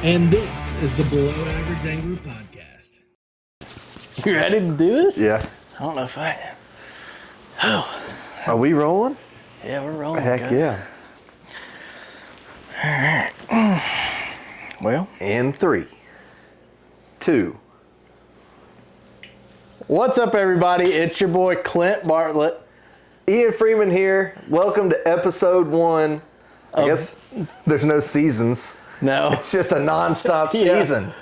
And this is the Below Average Angler Podcast. You ready to do this? Yeah. I don't know if I am. Oh. Are we rolling? Yeah, we're rolling. Heck guys. yeah. All right. Well. In 3, 2. What's up, everybody? It's your boy, Clint Bartlett. Ian Freeman here. Welcome to episode 1. I guess there's no seasons. No. It's just a non-stop Yeah. season.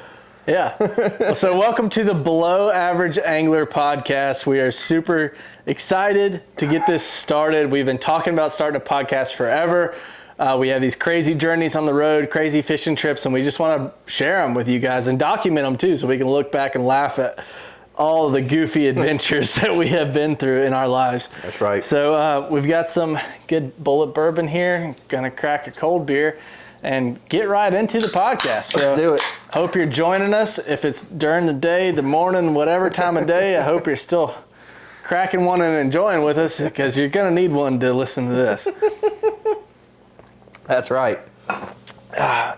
Yeah. So welcome to the Below Average Angler Podcast. We are super excited to get this started. We've been talking about starting a podcast forever. We have these crazy journeys on the road, crazy fishing trips, and we just want to share them with you guys and document them too, so we can look back and laugh at all the goofy adventures that we have been through in our lives. That's right. So we've got some good Bullet bourbon here. Gonna crack a cold beer and get right into the podcast. So Let's do it. hope you're joining us. If it's during the day, the morning, whatever time of day, I hope you're still cracking one and enjoying with us, because you're gonna need one to listen to this. That's right.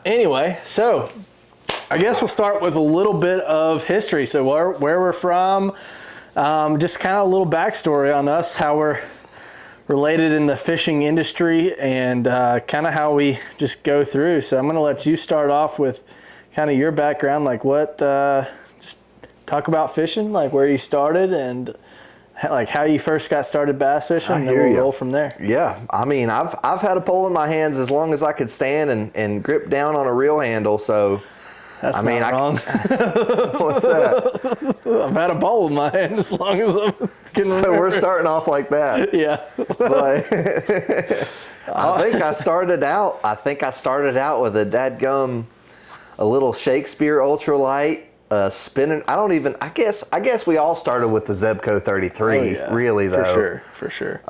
Anyway, so I guess we'll start with a little bit of history. So where we're from, just kind of a little backstory on us, how we're related in the fishing industry, and kind of how we just go through. So I'm going to let you start off with kind of your background, like what, just talk about fishing, like where you started and like how you first got started bass fishing, and then we'll roll from there. Yeah, I mean, I've had a pole in my hands as long as I could stand and grip down on a reel handle, so... That's not wrong. What's that? I've had a bowl in my hand as long as I can remember. So we're starting off like that. Yeah. But I think I started out with a little Shakespeare ultralight, spinning. I guess we all started with the Zebco 33. Oh, yeah. Really though. For sure.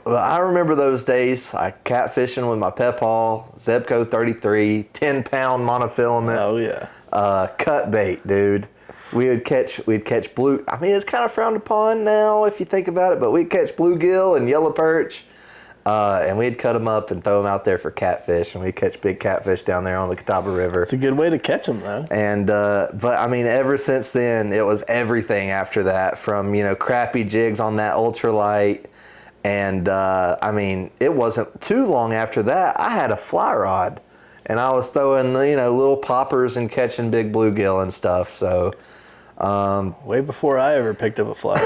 Well, I remember those days. I catfishing with my Pep-Haul, Zebco 33, 10-pound monofilament. Oh yeah. Cut bait, dude. We'd catch blue. I mean, it's kind of frowned upon now if you think about it, but we'd catch bluegill and yellow perch, and we'd cut them up and throw them out there for catfish, and we'd catch big catfish down there on the Catawba River. It's a good way to catch them, though. And but I mean, ever since then, it was everything after that. From crappy jigs on that ultralight. And, I mean, it wasn't too long after that, I had a fly rod. And I was throwing, little poppers and catching big bluegill and stuff. So, way before I ever picked up a fly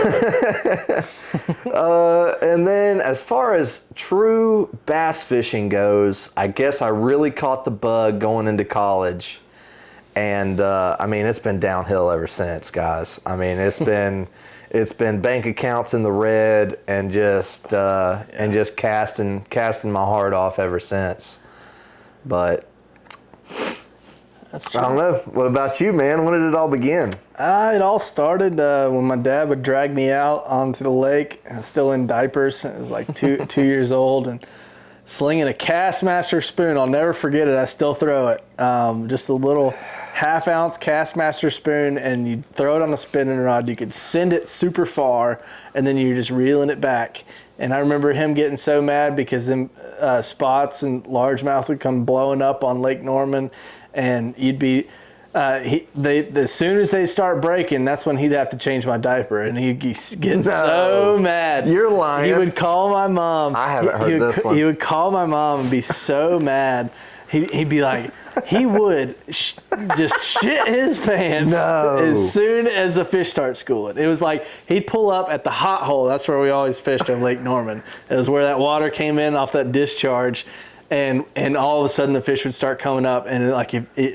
rod. and then as far as true bass fishing goes, I guess I really caught the bug going into college. And, I mean, it's been downhill ever since, guys. I mean, it's been... It's been bank accounts in the red and just casting my heart off ever since. But That's true. I don't know. What about you, man? When did it all begin? It all started when my dad would drag me out onto the lake. I was still in diapers. I was like two years old, and slinging a Kastmaster spoon. I'll never forget it. I still throw it. Just a little half-ounce Kastmaster spoon, and you throw it on a spinning rod. You could send it super far, and then you're just reeling it back. And I remember him getting so mad because them spots and largemouth would come blowing up on Lake Norman, and you'd be as soon as they start breaking, that's when he'd have to change my diaper, and he'd get so mad. You're lying. He would call my mom. I haven't heard this one. He would call my mom and be so mad. He'd be like, he would just shit his pants as soon as the fish start schooling. It was like he'd pull up at the hot hole. That's where we always fished on Lake Norman. It was where that water came in off that discharge, and all of a sudden the fish would start coming up, and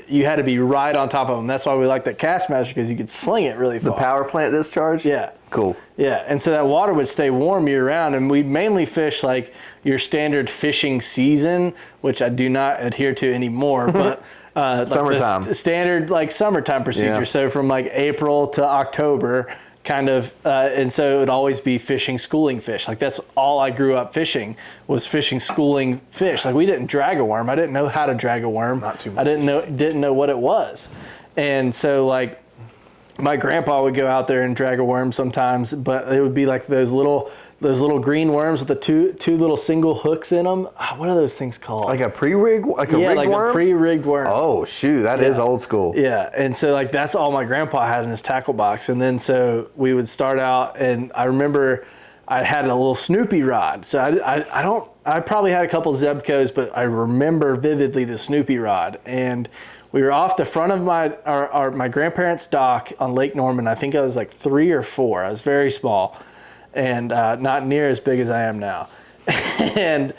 you had to be right on top of them. That's why we like that Kastmaster, because you could sling it really far. The power plant discharge? Yeah. Cool. Yeah, and so that water would stay warm year round, and we'd mainly fish like your standard fishing season, which I do not adhere to anymore, but summertime. Like the standard like summertime procedure. Yeah. So from like April to October, kind of, and so it would always be fishing schooling fish. Like that's all I grew up fishing, was fishing schooling fish. Like we didn't drag a worm. I didn't know how to drag a worm. Not too much. I didn't know what it was, and so like my grandpa would go out there and drag a worm sometimes, but it would be like those little green worms with the two little single hooks in them. What are those things called? Like a pre-rig, like a rigged worm? A pre-rigged worm. Oh shoot, that is old school. Yeah, and so like that's all my grandpa had in his tackle box, and then so we would start out, and I remember I had a little Snoopy rod. So I probably had a couple Zebcos, but I remember vividly the Snoopy rod, and we were off the front of my grandparents' dock on Lake Norman. I think I was like 3 or 4. I was very small and not near as big as I am now. And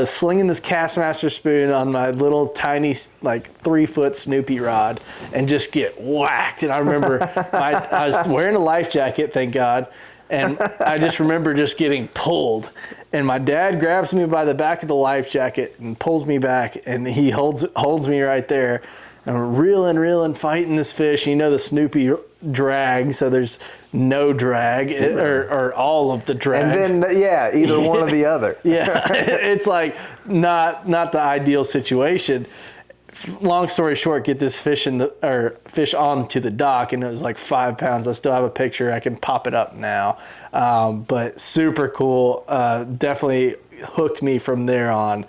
slinging this Castmaster spoon on my little tiny, like 3-foot Snoopy rod and just get whacked. And I remember I was wearing a life jacket, thank God. And I just remember just getting pulled. And my dad grabs me by the back of the life jacket and pulls me back. And he holds me right there. And we're reeling, fighting this fish. You know the Snoopy drag, so there's no drag or all of the drag. And then, either one or the other. Yeah, it's like not the ideal situation. Long story short, get this fish onto the dock, and it was like 5 pounds. I still have a picture. I can pop it up now. But super cool. Definitely hooked me from there on.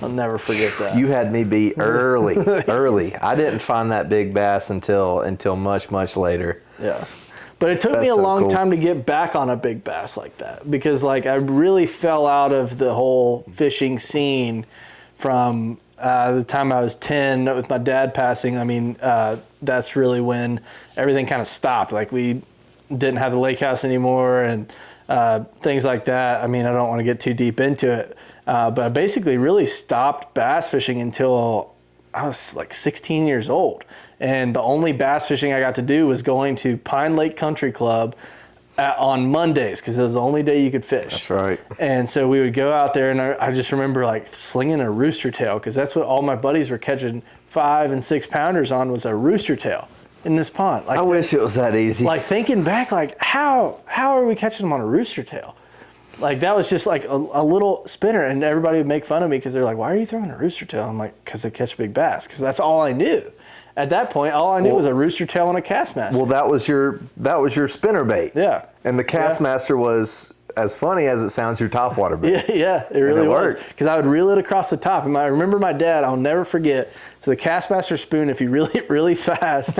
I'll never forget that. You had me beat early. I didn't find that big bass until much, much later. Yeah. But it took me a long time to get back on a big bass like that, because like I really fell out of the whole fishing scene from the time I was 10 with my dad passing. I mean, that's really when everything kind of stopped. Like we didn't have the lake house anymore and things like that. I mean, I don't want to get too deep into it. But I basically really stopped bass fishing until I was like 16 years old. And the only bass fishing I got to do was going to Pine Lake Country Club on Mondays, because it was the only day you could fish. That's right. And so we would go out there, and I just remember like slinging a rooster tail, because that's what all my buddies were catching 5 and 6 pounders on, was a rooster tail in this pond. Like, I wish it was that easy. Like thinking back, like how are we catching them on a rooster tail? Like that was just like a little spinner, and everybody would make fun of me because they're like, "Why are you throwing a rooster tail?" I'm like, "Because I catch big bass." Because that's all I knew. At that point, all I knew was a rooster tail and a Castmaster. Well, that was your spinner bait. Yeah. And the Castmaster was, as funny as it sounds, your topwater bait. Yeah, it really was. Because I would reel it across the top. And I remember my dad, I'll never forget. So the Castmaster spoon, if you reel it really fast,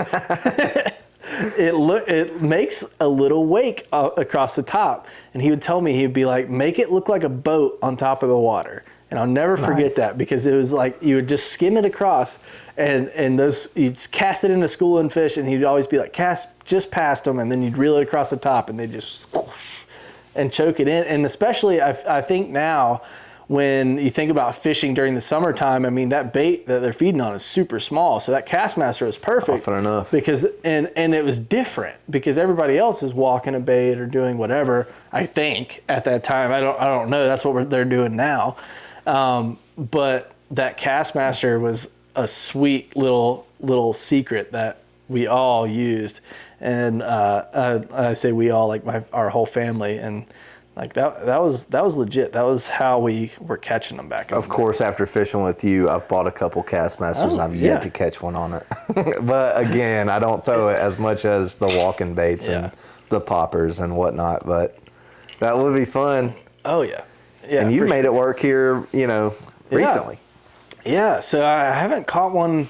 it makes a little wake across the top. And he would tell me, he'd be like, make it look like a boat on top of the water. And I'll never forget that, because it was like you would just skim it across, and those you'd cast it into school and fish, and he'd always be like, cast just past them, and then you'd reel it across the top, and they'd just and choke it in. And especially I think now, when you think about fishing during the summertime, I mean, that bait that they're feeding on is super small. So that Castmaster is perfect. Often enough. Because, and it was different because everybody else is walking a bait or doing whatever, I think, at that time. I don't know. That's what they're doing now. But that Castmaster was a sweet little secret that we all used. And I say we all, like our whole family. And like that was legit. That was how we were catching them back. Of course, after fishing with you, I've bought a couple Castmasters and I've yet to catch one on it. But again, I don't throw it as much as the walking baits and the poppers and whatnot. But that would be fun. Oh yeah. Yeah. And you made it work here, recently. Yeah. So I haven't caught one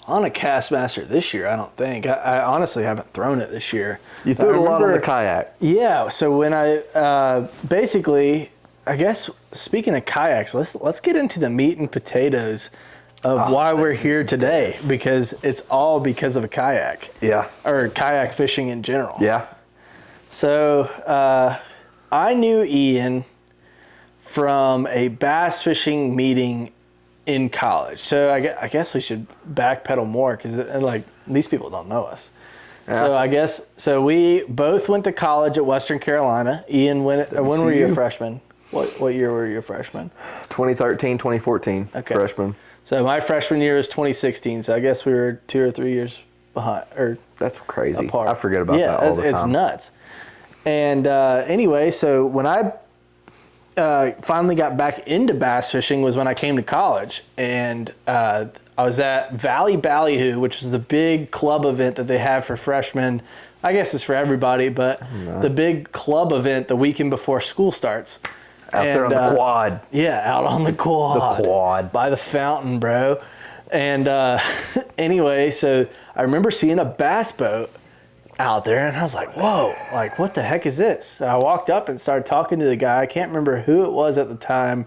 on a Castmaster this year, I don't think. I honestly haven't thrown it this year. You threw it a lot on the kayak. Yeah, so when I, basically, I guess, speaking of kayaks, let's get into the meat and potatoes of why we're here today, because it's all because of a kayak. Yeah. Or kayak fishing in general. Yeah. So I knew Ian from a bass fishing meeting in college. So I guess we should backpedal more, because like these people don't know us. Yeah. So we both went to college at Western Carolina. Ian went. When were you a freshman? What year were you a freshman? 2013, 2014. Okay. Freshman. So my freshman year was 2016. So I guess we were 2 or 3 years behind. Or that's crazy. Apart. I forget about that all the time. It's nuts. And anyway, so when I finally got back into bass fishing was when I came to college, and I was at Valley Ballyhoo, which is the big club event that they have for freshmen. I guess it's for everybody, but the big club event the weekend before school starts. Out there on the quad. Yeah, out on the quad. The quad. By the fountain, bro. And anyway, so I remember seeing a bass boat out there, and I was like, whoa, like, what the heck is this? So I walked up and started talking to the guy. I can't remember who it was at the time,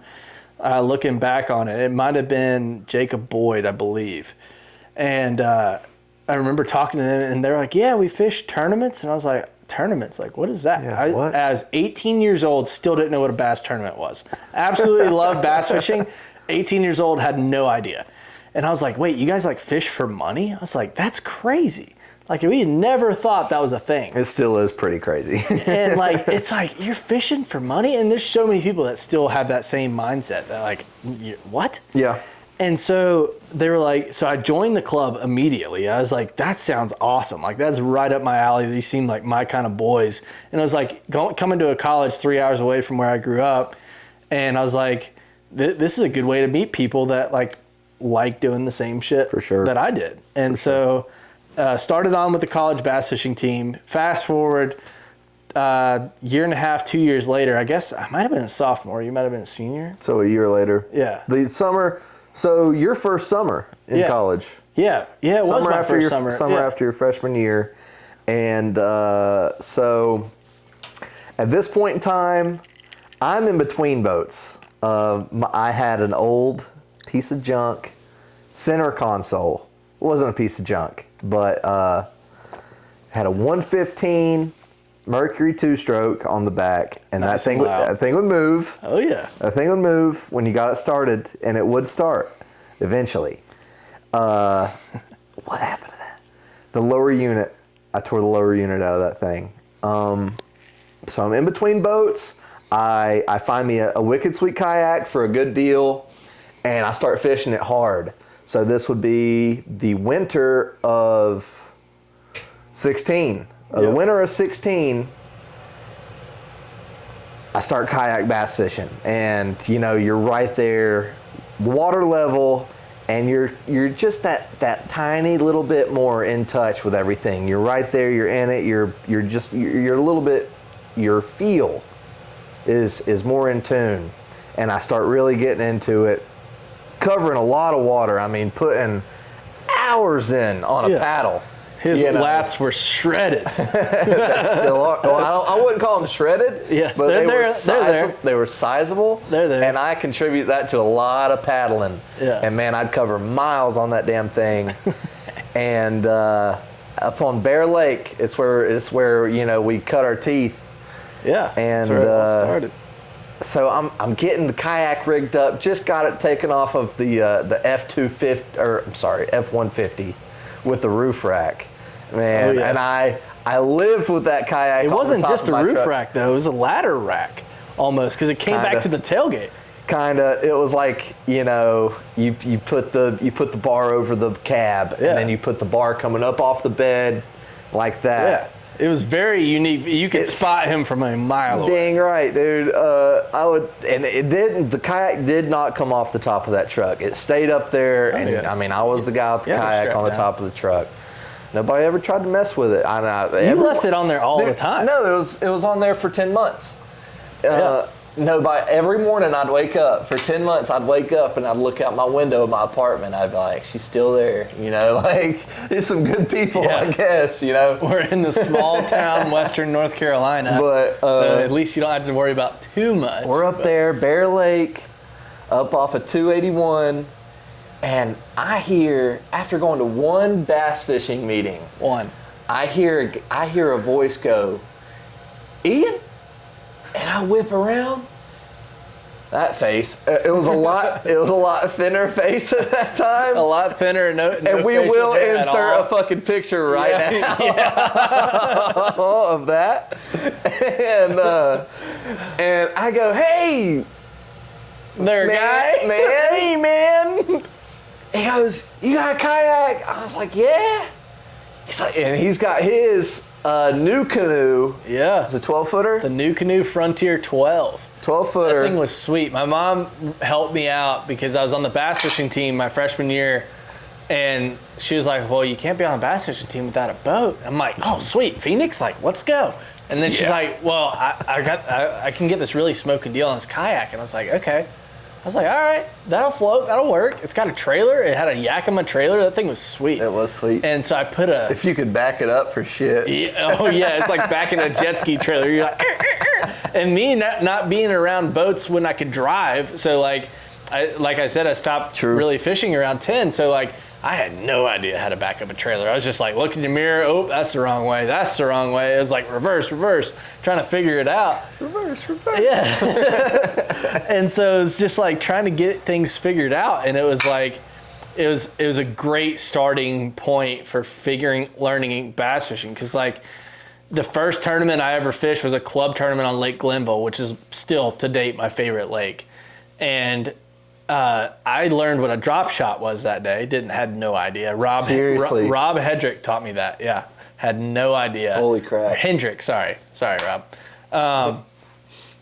looking back on it. It might have been Jacob Boyd, I believe. And I remember talking to them, and they were like, yeah, we fish tournaments. And I was like, tournaments? Like, what is that? Yeah, what? I was 18 years old, still didn't know what a bass tournament was. Absolutely loved bass fishing. 18 years old, had no idea. And I was like, wait, you guys like fish for money? I was like, that's crazy. Like, we never thought that was a thing. It still is pretty crazy. And like, it's like, you're fishing for money? And there's so many people that still have that same mindset. That like, what? Yeah. And so they were like, so I joined the club immediately. I was like, that sounds awesome. Like, that's right up my alley. These seem like my kind of boys. And I was like, coming to a college 3 hours away from where I grew up. And I was like, this is a good way to meet people that like doing the same shit For sure. that I did. And so started on with the college bass fishing team. Fast forward, year and a half, 2 years later, I guess I might have been a sophomore. You might have been a senior. So a year later. Yeah. The summer. So your first summer in college. Yeah. Yeah, it was my first summer. Summer Yeah. after your freshman year. And so at this point in time, I'm in between boats. I had an old piece of junk center console. It wasn't a piece of junk, but had a 115 Mercury 2-stroke on the back, and Nice that thing would move. Oh, yeah. That thing would move when you got it started, and it would start eventually. What happened to that? The lower unit. I tore the lower unit out of that thing. So I'm in between boats. I find me a Wicked Sweet kayak for a good deal, and I start fishing it hard. So this would be the winter of 16. The winter of 16, I start kayak bass fishing, and you know, you're right there, water level, and you're just that tiny little bit more in touch with everything. You're right there, you're in it, you're a little bit, your feel is more in tune, and I start really getting into it, covering a lot of water. I mean, putting hours in on a paddle. His lats were shredded. Still are. Well, I wouldn't call them shredded, but they're they were sizable. They're there. And I contribute that to a lot of paddling. Yeah. And man, I'd cover miles on that damn thing. And up on Bear Lake, it's where you know, we cut our teeth. Yeah. And that's where it all started. So I'm getting the kayak rigged up. Just got it taken off of the F250, or I'm sorry, F150 with the roof rack. Man, and I lived with that kayak. It wasn't just a roof truck. rack though; it was a ladder rack almost, because it came back to the tailgate. Kinda, it was like, you know, you put the bar over the cab, and then you put the bar coming up off the bed, like that. Yeah, it was very unique. You could spot him from a mile away. Dang right, dude. The kayak did not come off the top of that truck. It stayed up there, and I mean, I was the guy with the kayak on the top of the truck. Nobody ever tried to mess with it. You left it on there all the time. No, it was on there for 10 months. Every morning I'd wake up. For 10 months, I'd wake up and I'd look out my window of my apartment. I'd be like, she's still there. You know, like, there's some good people, I guess, you know. We're in the small town, Western North Carolina. But so at least you don't have to worry about too much. We're up there, Bear Lake, up off of 281. And I hear, after going to one bass fishing meeting, I hear a voice go, Ian? And I whip around. That face. It was a lot thinner face at that time. A lot thinner. And we will insert a fucking picture right now of that. And I go, hey, guy. Man. Hey, man. He goes, you got a kayak? I was like, yeah. He's like, and he's got his New canoe. Yeah. It's a 12-footer? The New Canoe Frontier 12. 12-footer. That thing was sweet. My mom helped me out because I was on the bass fishing team my freshman year, and she was like, well, you can't be on a bass fishing team without a boat. I'm like, oh, sweet. Phoenix? Like, let's go. And then she's like, well, I can get this really smoking deal on this kayak. And I was like, okay. I was like, all right, that'll float, that'll work. It's got a trailer. It had a Yakima trailer. That thing was sweet. It was sweet. And so I put a... If you could back it up for shit. Yeah, oh yeah, it's like back in a jet ski trailer. You're like, and me not being around boats when I could drive. So like I said, I stopped really fishing around 10. So like I had no idea how to back up a trailer. I was just like, look in the mirror. Oh, that's the wrong way. That's the wrong way. It was like reverse, trying to figure it out. Reverse. Yeah. And so it's just like trying to get things figured out. And it was like, it was a great starting point for learning bass fishing. Cause like the first tournament I ever fished was a club tournament on Lake Glenville, which is still to date my favorite lake. And I learned what a drop shot was that day. Had no idea. Seriously? Rob Hedrick taught me that. Yeah. Had no idea. Holy crap. Hendrick, sorry, Rob.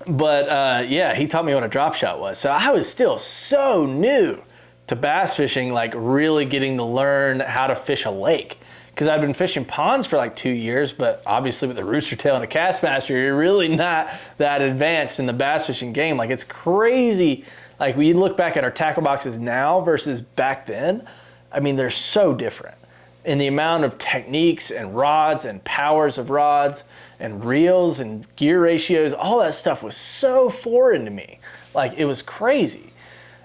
But yeah, he taught me what a drop shot was. So I was still so new to bass fishing, like really getting to learn how to fish a lake. Because I've been fishing ponds for like 2 years, but obviously with a rooster tail and a Kastmaster, you're really not that advanced in the bass fishing game. Like it's crazy. Like we look back at our tackle boxes now versus back then, I mean, they're so different in the amount of techniques and rods and powers of rods and reels and gear ratios. All that stuff was so foreign to me. Like it was crazy.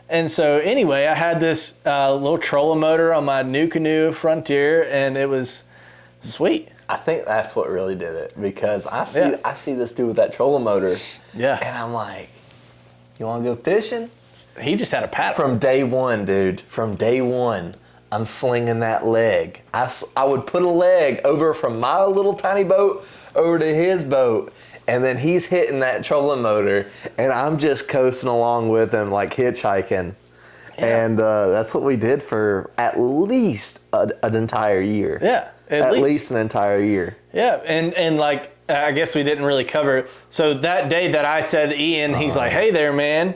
And so anyway, I had this little trolling motor on my New Canoe Frontier, and it was sweet. I think that's what really did it, because I see this dude with that trolling motor. Yeah. And I'm like, you want to go fishing? He just had a paddle. From day one, dude. From day one, I'm slinging that leg. I would put a leg over from my little tiny boat over to his boat, and then he's hitting that trolling motor, and I'm just coasting along with him like hitchhiking. Yeah. And that's what we did for at least an entire year. Yeah. At least an entire year. Yeah. And like, I guess we didn't really cover it. So that day that I said to Ian, he's like, hey there, man.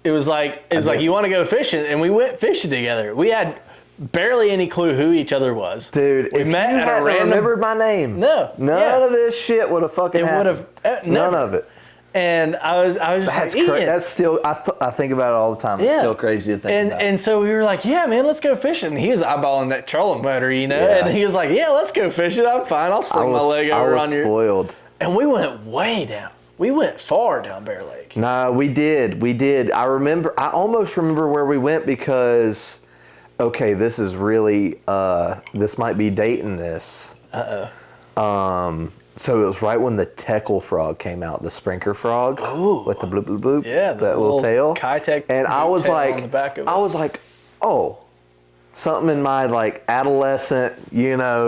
It was like, you want to go fishing? And we went fishing together. We had barely any clue who each other was. Dude, we if met you at a hadn't random... remembered my name, none of this shit would have fucking happened. None of it. And I was just like, that's still, I think about it all the time. It's still crazy to think about. And so we were like, yeah, man, let's go fishing. And he was eyeballing that trolling motor, you know? Yeah. And he was like, yeah, let's go fishing. I'm fine. I'll sling my leg over on your... I was spoiled. And we went way down. We went far down Bear Lake. Nah, we did. I almost remember where we went because, okay, this is really, this might be dating this. So it was right when the Teckle frog came out, the Sprinker frog. Ooh. With the bloop, bloop, bloop. Yeah. That little tail. Kitech. And I was like, oh, something in my like adolescent,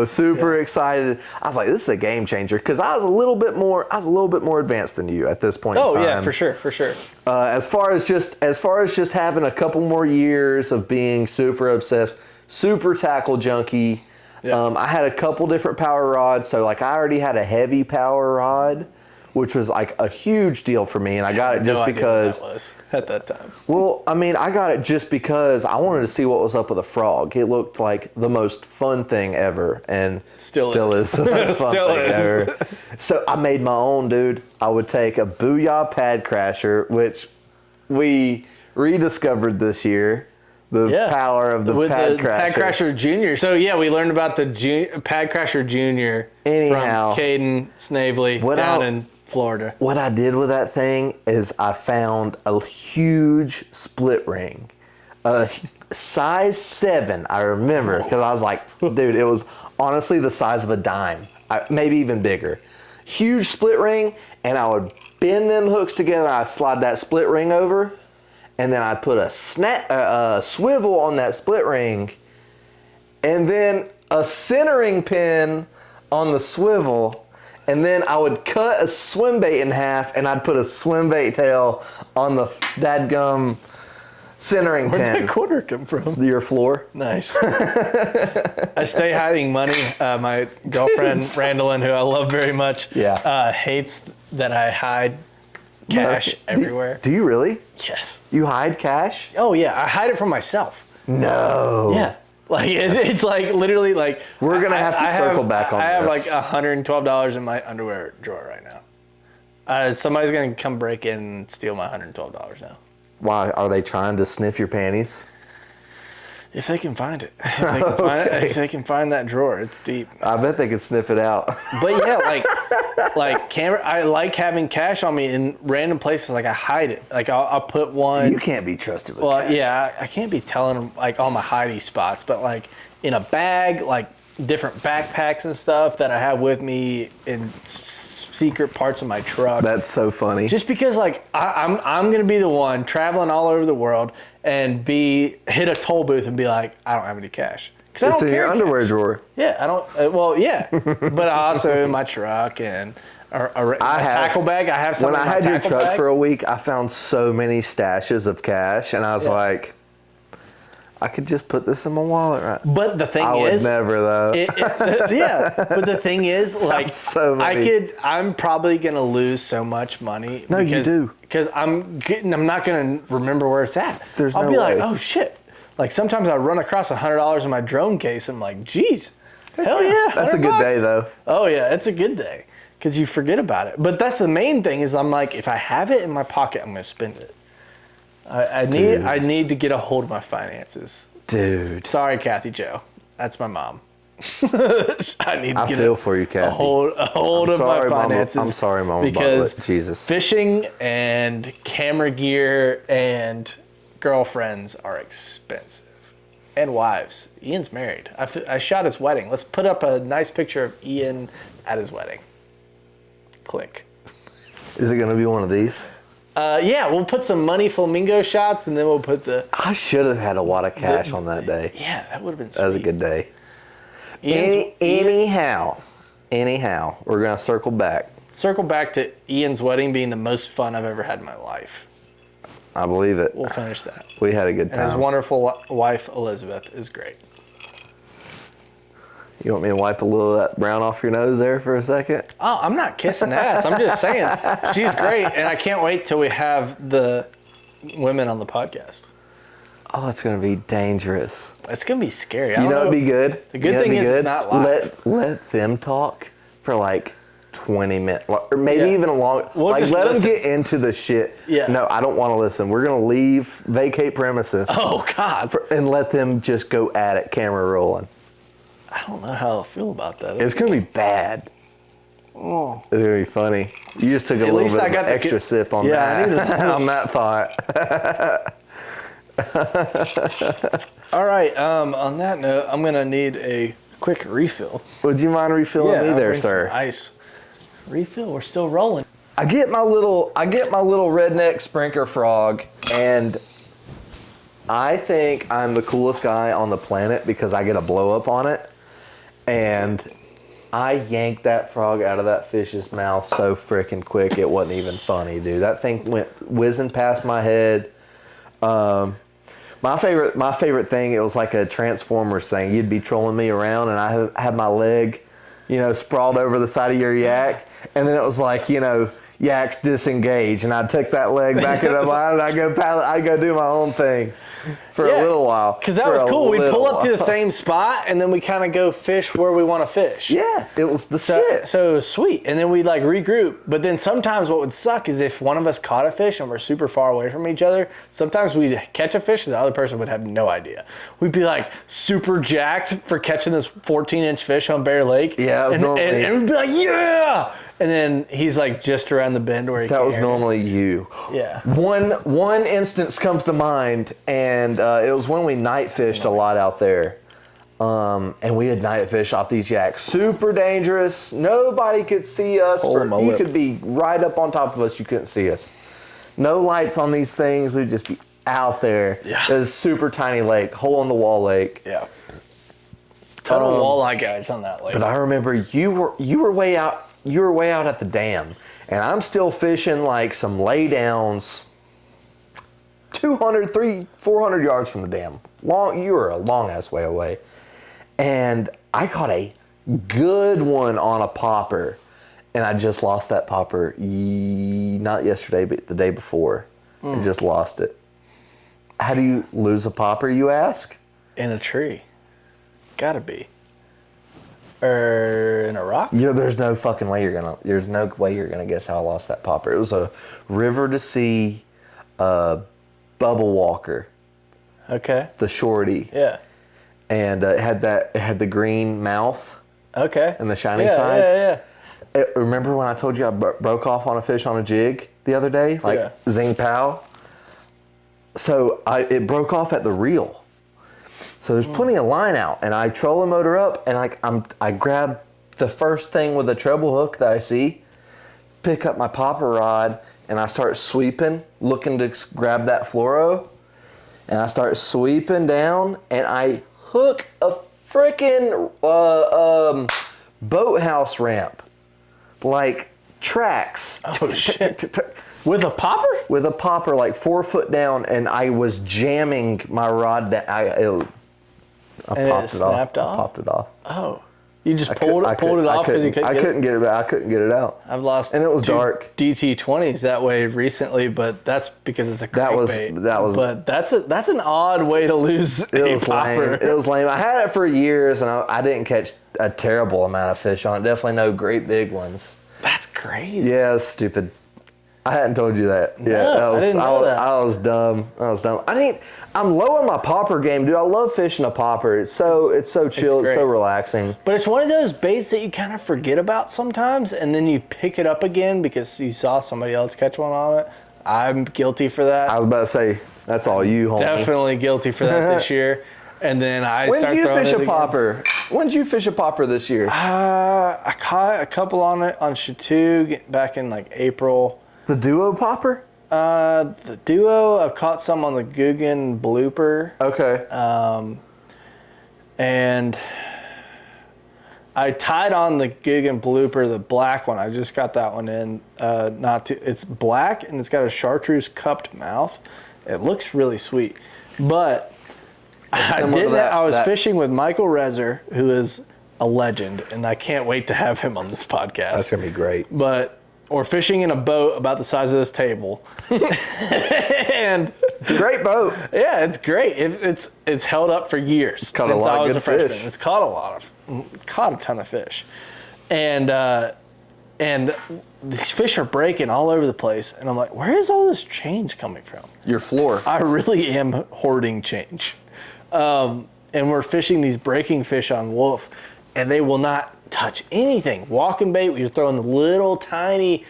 super excited. I was like, this is a game changer, because I was a little bit more advanced than you at this point in time. Oh yeah, for sure. As far as just having a couple more years of being super obsessed, super tackle junkie. Yeah. I had a couple different power rods, so like I already had a heavy power rod, which was like a huge deal for me, and I got it just because what that was at that time. Well, I mean, I got it just because I wanted to see what was up with a frog. It looked like the most fun thing ever, and still is the most fun thing ever. So I made my own, dude. I would take a Booyah Pad Crasher, which we rediscovered this year. The power of the Pad Crasher. Pad Crasher Jr. So yeah, we learned about the Pad Crasher Jr. Anyhow, from Caden Snavely down in Florida. What I did with that thing is I found a huge split ring, a size 7. I remember, because I was like, dude, it was honestly the size of a dime, maybe even bigger. Huge split ring, and I would bend them hooks together. I'd slide that split ring over. And then I'd put a swivel on that split ring, and then a centering pin on the swivel, and then I would cut a swim bait in half, and I'd put a swim bait tail on the dadgum Centering Where'd pin. that quarter come from? Your floor. Nice. I stay hiding money. My girlfriend, Randallin, who I love very much, hates that I hide cash everywhere. Do you really? Yes. You hide cash? Oh, yeah. I hide it from myself. No. Yeah. Like, it's like literally like. We're going to have to circle back on this. I have like $112 in my underwear drawer right now. Somebody's going to come break in and steal my $112 now. Why? Are they trying to sniff your panties? If they can find it. If they can find that drawer, it's deep. I bet they could sniff it out. But yeah, I like having cash on me in random places. Like I hide it. Like I'll put one. You can't be trusted with cash. Yeah, I can't be telling them like all my hidey spots, but like in a bag, like different backpacks and stuff that I have with me in secret parts of my truck. That's so funny. Just because like I'm gonna be the one traveling all over the world and hit a toll booth and be like, I don't have any cash. Because I don't in carry your underwear cash. drawer. Yeah, I don't. Yeah, but also in my truck and my tackle bag. I have some. When in I my had your tackle truck bag. for a week, I found so many stashes of cash, and I was like, I could just put this in my wallet, right? But the thing I would is, never though. yeah. But the thing is, like, so many. I'm probably gonna lose so much money. No, you do. Because I'm not gonna remember where it's at. There's I'll no be way. like, oh shit. Like sometimes I run across $100 in my drone case. I'm like, geez, hell yeah. That's a good $100. day though. Oh yeah, it's a good day because you forget about it. But that's the main thing is I'm like, if I have it in my pocket, I'm gonna spend it. I need to get a hold of my finances. Dude. Sorry, Kathy Joe. That's my mom. I need to get feel for you, Kathy. a hold of my sorry, Mama. finances. I'm sorry, Mama Because Bartlett. Jesus. fishing and camera gear and girlfriends are expensive. And wives. Ian's married. I shot his wedding. Let's put up a nice picture of Ian at his wedding. Click. Is it gonna be one of these? Yeah, we'll put some money flamingo shots and then we'll put the... I should have had a lot of cash on that day. Yeah, that would have been sweet. That was a good day. Ian's, Anyhow, we're gonna circle back. Circle back to Ian's wedding being the most fun I've ever had in my life. I believe it. We'll finish that. We had a good And his time. wonderful wife, Elizabeth, is great. You want me to wipe a little of that brown off your nose there for a second? Oh, I'm not kissing ass. I'm just saying she's great, and I can't wait till we have the women on the podcast. Oh, it's gonna be dangerous. It's gonna be scary. You know it'd be good. The good thing is it's not live. Let them talk for like 20 minutes, or maybe Yeah. even a long. We'll like just let listen. them get into the shit. Yeah. No, I don't want to listen. We're gonna leave, vacate premises, Oh God, and let them just go at it, camera rolling. I don't know how I feel about that. It's gonna be bad. Oh. It's gonna be funny. You just took a At little least bit I of got an the extra good- sip on Yeah, I that. need a- on that thought. All right. On that note, I'm gonna need a quick refill. Would you mind refilling me I'll there, bring some sir? Ice. Refill. We're still rolling. I get my little redneck sprinkler frog, and I think I'm the coolest guy on the planet because I get a blow up on it, and I yanked that frog out of that fish's mouth so freaking quick it wasn't even funny, dude. That thing went whizzing past my head. My favorite thing, it was like a Transformers thing. You'd be trolling me around, and I had my leg, sprawled over the side of your yak, and then it was like, yak's disengaged, and I took that leg back into mine, and I go do my own thing for a little while. Because that was cool. We'd pull up to the same spot, and then we kind of go fish where we want to fish. Yeah, it was the shit. So it was sweet. And then we'd like regroup. But then sometimes what would suck is if one of us caught a fish and we're super far away from each other, sometimes we'd catch a fish and the other person would have no idea. We'd be like super jacked for catching this 14-inch fish on Bear Lake. Yeah, that was normally... and we'd be like, yeah! And then he's like just around the bend where he That was normally you. Yeah. One instance comes to mind, and it was when we night fished a lot out there. And we had night fish off these yaks. Super dangerous. Nobody could see us. You could be right up on top of us. You couldn't see us. No lights on these things. We'd just be out there. Yeah. It was a super tiny lake, hole in the wall lake. Yeah. Ton of walleye guys on that lake. But I remember you were way out. You were way out at the dam, and I'm still fishing like some laydowns 200, 300, 400 yards from the dam. You were a long ass way away. And I caught a good one on a popper. And I just lost that popper, not yesterday, but the day before. I just lost it. How do you lose a popper, you ask? In a tree. Gotta be. Or in a rock? There's no way you're gonna guess how I lost that popper. It was a river to sea bubble walker. Okay. The shorty. Yeah. And it had the green mouth. Okay. And the shiny sides. Yeah. Remember when I told you I broke off on a fish on a jig the other day? Zing pow. So it broke off at the reel. So there's plenty of line out, and I trolling motor up, and I grab the first thing with a treble hook that I see, pick up my popper rod, and I start sweeping, looking to grab that fluoro, and I start sweeping down, and I hook a freaking boathouse ramp, like tracks. Oh, shit. With a popper? With a popper, like 4 foot down, and I was jamming my rod down. I popped it off. I popped it off. Oh. You just pulled it off because you couldn't I couldn't get it back. I couldn't get it out. I've lost and it was dark. DT20s that way recently, but that's because it's a crankbait. But that's an odd way to lose a popper. It was lame. I had it for years, and I didn't catch a terrible amount of fish on it. Definitely no great big ones. That's crazy. Yeah, it's stupid. I hadn't told you that. No, I didn't know that. I was dumb. I'm low on my popper game, dude. I love fishing a popper. It's so chill. It's so relaxing. But it's one of those baits that you kind of forget about sometimes, and then you pick it up again because you saw somebody else catch one on it. I'm guilty for that. I was about to say, that's all you, homie. Definitely guilty for that this year. And then When did you fish a popper? When did you fish a popper this year? I caught a couple on it on Chattooga back in like April. The duo popper? The duo, I've caught some on the Guggen blooper. Okay. And I tied on the Guggen blooper, the black one. I just got that one in. It's black and it's got a chartreuse cupped mouth. It looks really sweet. But I was fishing with Michael Rezer, who is a legend, and I can't wait to have him on this podcast. That's going to be great. But we're fishing in a boat about the size of this table. And it's a great boat. Yeah, it's great. It's held up for years since I was a freshman. Fish. It's caught a ton of fish. And these fish are breaking all over the place. And I'm like, where is all this change coming from? Your floor. I really am hoarding change. And we're fishing these breaking fish on wolf, and they will not touch anything. Walking bait, we were throwing the little tiny,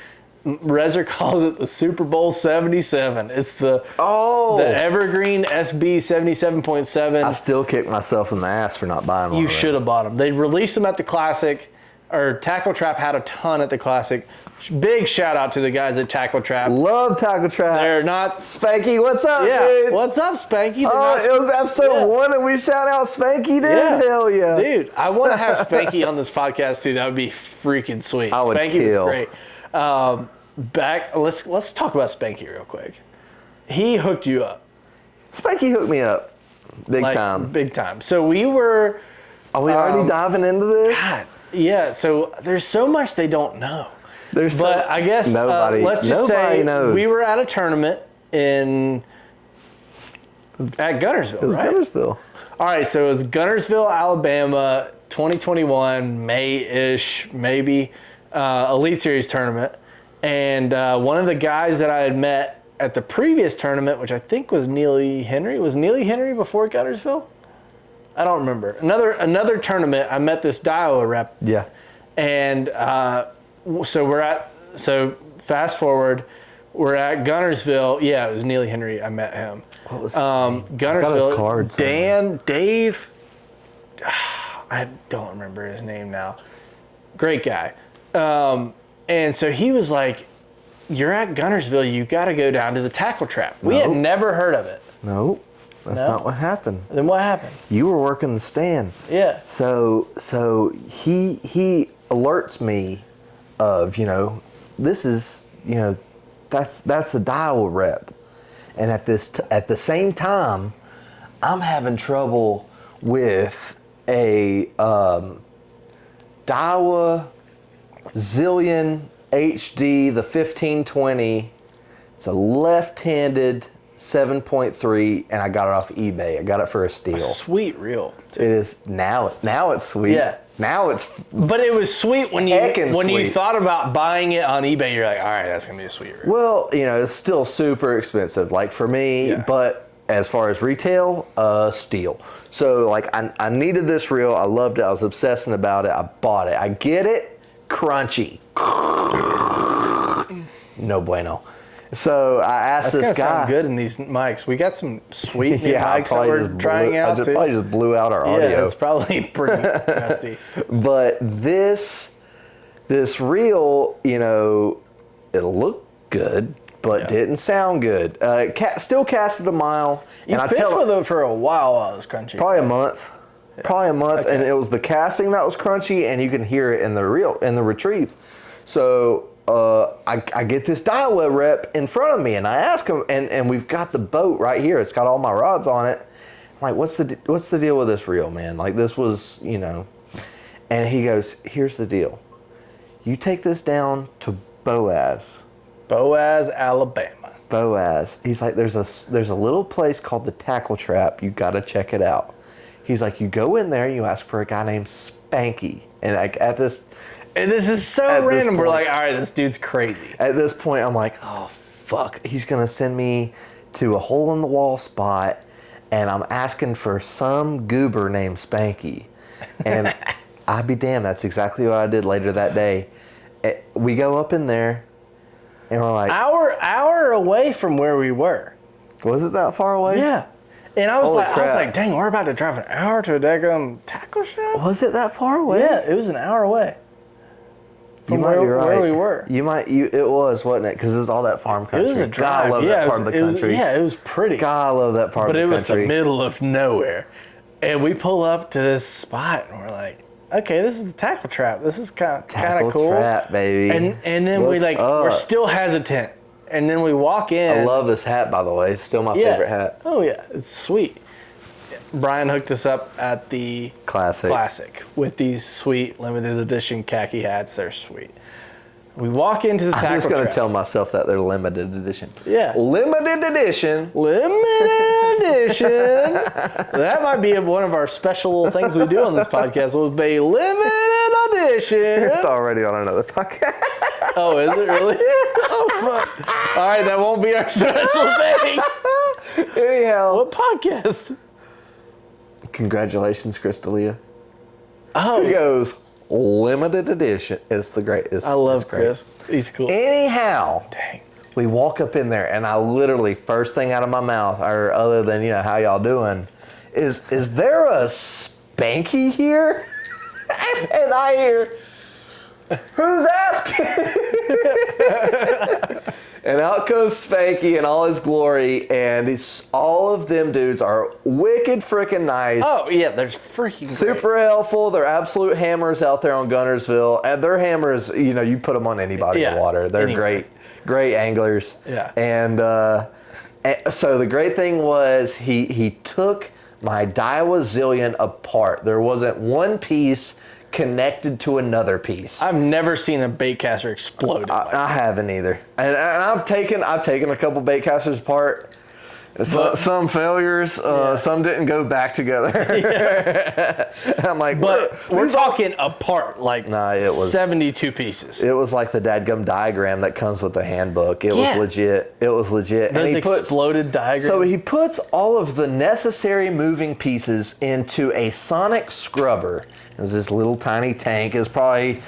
Rezer calls it the Super Bowl 77. It's the Evergreen SB 77.7. I still kick myself in the ass for not buying one. You should have bought them. They released them at the Classic, or Tackle Trap had a ton at the Classic. Big shout out to the guys at Tackle Trap. Love Tackle Trap. They're not Spanky. What's up, yeah. dude? What's up, Spanky? It was episode 1 and we shout out Spanky, dude. Yeah. Hell yeah, dude. I want to have Spanky on this podcast too. That would be freaking sweet. I would Spanky kill. was great. Let's talk about Spanky real quick. He hooked you up. Spanky hooked me up, big time. So we were. Are we already diving into this? God, yeah. So there's so much they don't know. I guess let's just say knows. We were at a tournament at Guntersville, it was right? Guntersville. All right, so it was Guntersville, Alabama, 2021, May-ish, maybe, Elite Series tournament. And one of the guys that I had met at the previous tournament, which I think was Neely Henry. Was Neely Henry before Guntersville? I don't remember. Another tournament, I met this Daiwa rep. Yeah. And so fast forward, we're at Guntersville. Yeah, it was Neely Henry. I met him. What was Guntersville? I got his cards Dave. I don't remember his name now. Great guy. And so he was like, "You're at Guntersville. You got to go down to the Tackle Trap." We had never heard of it. Nope. That's not what happened. Then what happened? You were working the stand. Yeah. So he alerts me of, this is, that's the Daiwa rep. And at the same time, I'm having trouble with a Daiwa Zillion HD, the 1520. It's a left-handed 7.3, and I got it off eBay. I got it for a steal. Sweet reel. It is now it's sweet. Yeah. Now it's But it was sweet when you Heckin' you sweet. thought about buying it on eBay. You're like, all right, that's gonna be a sweet reel. well, it's still super expensive. Like for me, Yeah. but as far as retail, steal. So like I needed this reel. I loved it. I was obsessing about it. I bought it. I get it. Crunchy. No bueno. So I asked That's gonna this guy. sound good in these mics. We got some sweet new Yeah, I mics that probably we're trying out too. probably just blew out our audio. Yeah, it's probably pretty nasty. But this reel, it looked good, but Yeah. didn't sound good. Still casted a mile. You and I fished tell with it for a while I was crunchy. probably a month. Probably a month, Okay. and it was the casting that was crunchy, and you can hear it in the retrieve. So I get this Daiwa rep in front of me, and I ask him, and we've got the boat right here. It's got all my rods on it. I'm like, what's the deal with this reel, man? Like this was, And he goes, here's the deal. You take this down to Boaz. Boaz, Alabama. Boaz. He's like, there's a little place called the Tackle Trap. You got to check it out. He's like, you go in there, you ask for a guy named Spanky, and like And this is so At this random. We're point- like, all right, this dude's crazy. At this point, I'm like, oh, fuck. He's going to send me to a hole-in-the-wall spot, and I'm asking for some goober named Spanky. And I'd be damned, that's exactly what I did later that day. We go up in there, and we're like, Hour away from where we were. was it that far away? Yeah. And I was Holy like, crap. dang, we're about to drive an hour to a daggum tackle shop? Was it that far away? Yeah, it was an hour away. You From might be where right. we were. It was, wasn't it? Because it was all that farm It country. was a God, drive. I love yeah, that part of the country. it was pretty. God, I love that part But of it the was the country. middle of nowhere. And we pull up to this spot and we're like, okay, this is the tackle trap. This is kind of Tackle cool. Trap, baby. And then we're What's up? still hesitant. And then we walk in. I love this hat, by the way. It's still my favorite hat. Oh yeah, it's sweet. Brian hooked us up at the Classic. with these sweet limited edition khaki hats. They're sweet. We walk into the tackle I'm just going to trap. tell myself that they're limited edition. Yeah. Limited edition. Limited edition. That might be one of our special things we do on this podcast. Will be limited edition. It's already on another podcast. Oh, is it really? Oh, fuck. All right, that won't be our special thing. Anyhow. What podcast? Congratulations, Crystalia. Oh, He goes, limited edition. It's the greatest. I love It's great. Chris. He's cool. Anyhow. Dang. We walk up in there, and I literally, first thing out of my mouth, or other than, how y'all doing, is there a Spanky here? And I hear, who's asking? And out comes Spanky in all his glory, and all of them dudes are wicked freaking nice. Oh, yeah, there's freaking Super helpful. They're absolute hammers out there on Gunnersville. And their hammers, you put them on any body of Yeah, water. They're anywhere. great anglers. Yeah. And so the great thing was he took my Daiwa Zillion apart. There wasn't one piece connected to another piece. I've never seen a baitcaster explode. in my life. I haven't either. And I've taken a couple bait casters apart. Some failures, some didn't go back together. I'm like, But we're these all- talking apart, like Nah, it was- 72 pieces. It was like the dadgum diagram that comes with the handbook. It Yeah. was legit. It was legit. Those And he puts, exploded diagrams. so he puts all of the necessary moving pieces into a sonic scrubber. It was this little tiny tank. It was probably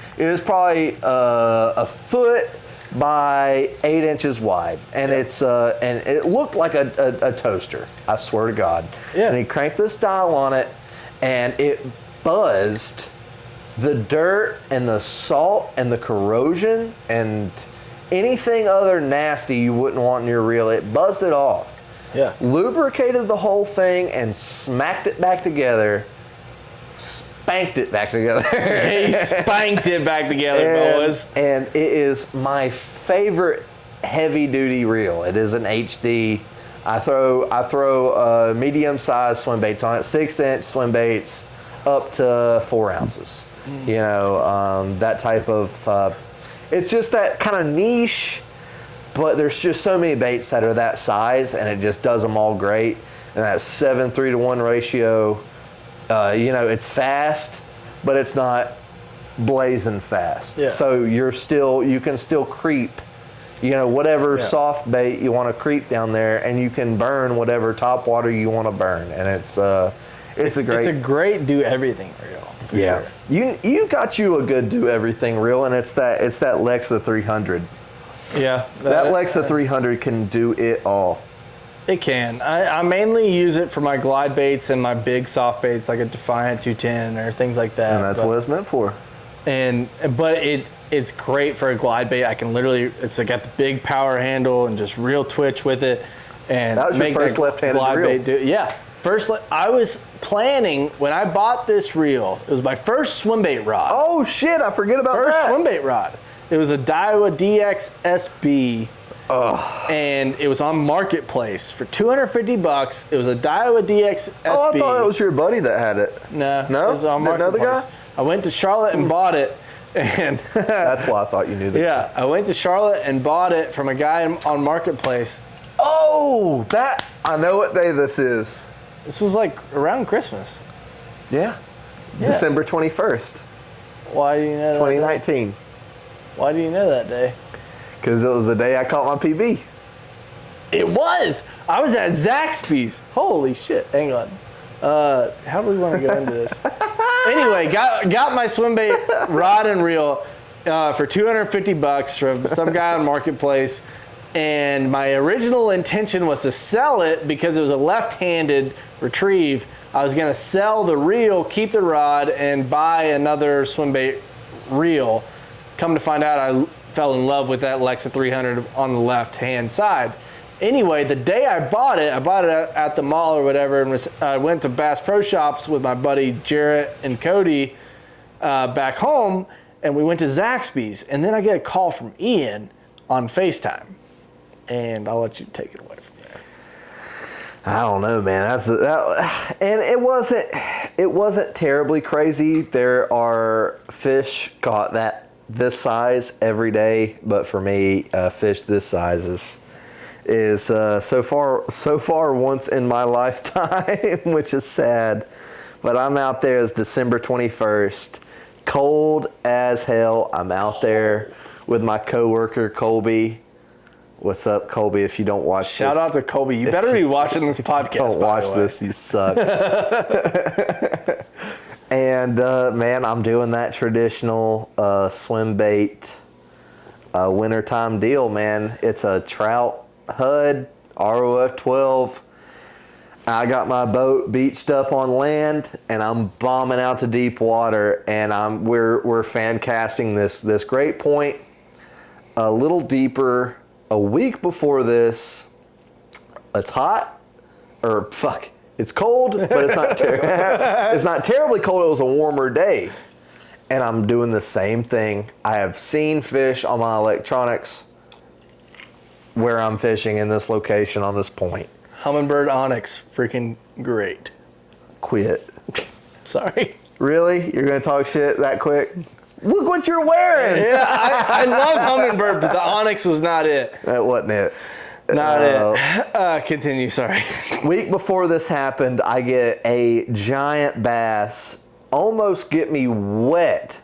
a foot by 8 inches wide, and and it looked like a toaster. I swear to God. Yeah. And he cranked this dial on it, and it buzzed the dirt and the salt and the corrosion and anything other nasty you wouldn't want in your reel. It buzzed it off. yeah. Lubricated the whole thing and smacked it back together. Spanked it back together. He spanked it back together, boys. And it is my favorite heavy duty reel. It is an HD. I throw medium-sized swim baits on it, 6-inch swim baits up to 4 ounces. You know, that type of. It's just that kind of niche, but there's just so many baits that are that size, and it just does them all great. And that 7-3-to-1 ratio, you know, it's fast, but it's not blazing fast. Yeah. So you can still creep, you know, whatever soft bait you want to creep down there, and you can burn whatever top water you want to burn. And it's a great do everything reel. Yeah. Sure. You got you a good do everything reel, and it's that Lexa 300. Yeah. That Lexa 300 can do it all. It can. I mainly use it for my glide baits and my big soft baits like a Defiant 210 or things like that. And that's what it's meant for. But it's great for a glide bait. I can literally, it's got the big power handle and just real twitch with it. And that was your first left-handed glide reel. Bait yeah. I was planning, when I bought this reel, it was my first swim bait rod. Oh shit, I forget about First that. swim bait rod. It was a Daiwa DX SB. And it was on Marketplace for $250. It was a Daiwa DX SB. Oh, I thought it was your buddy that had it. No, it was on Didn't know the Marketplace. guy? I went to Charlotte and bought it, and That's why I thought you knew that. yeah, I went to Charlotte and bought it from a guy on Marketplace. Oh, I know what day this is. This was like around Christmas. Yeah. December 21st, Why do you know that? 2019. Why do you know that day? Because it was the day I caught my PB. It was. I was at Zaxby's. Holy shit! Hang on. How do we want to go into this? Anyway, got my swim bait rod and reel for $250 from some guy on Marketplace, and my original intention was to sell it because it was a left-handed retrieve. I was gonna sell the reel, keep the rod, and buy another swim bait reel. Come to find out, I fell in love with that Lexa 300 on the left-hand side. Anyway, the day I bought it at the mall or whatever, and I went to Bass Pro Shops with my buddy Jarrett and Cody back home, and we went to Zaxby's, and then I get a call from Ian on FaceTime, and I'll let you take it away from there. I don't know, man. And it wasn't terribly crazy. There are fish caught this size every day, but for me, fish this size is so far once in my lifetime, which is sad. But I'm out there. It's December 21st, cold as hell. I'm out there with my coworker Colby. What's up, Colby? If you don't watch Shout out to Colby. You better be watching this podcast. Don't watch this, you suck. And man, I'm doing that traditional swim bait wintertime deal, man. It's a trout HUD ROF 12. I got my boat beached up on land, and I'm bombing out to deep water, and we're fan casting this great point a little deeper. A week before this, it's hot, it's cold, but it's not it's not terribly cold. It was a warmer day, and I'm doing the same thing. I have seen fish on my electronics where I'm fishing in this location on this point. Humminbird Onyx, freaking great. Quit. Sorry. Really? You're gonna talk shit that quick? Look what you're wearing. Yeah, I love Humminbird, but the Onyx was not it. That wasn't it. Not it. Continue, sorry. Week before this happened, I get a giant bass, almost get me wet.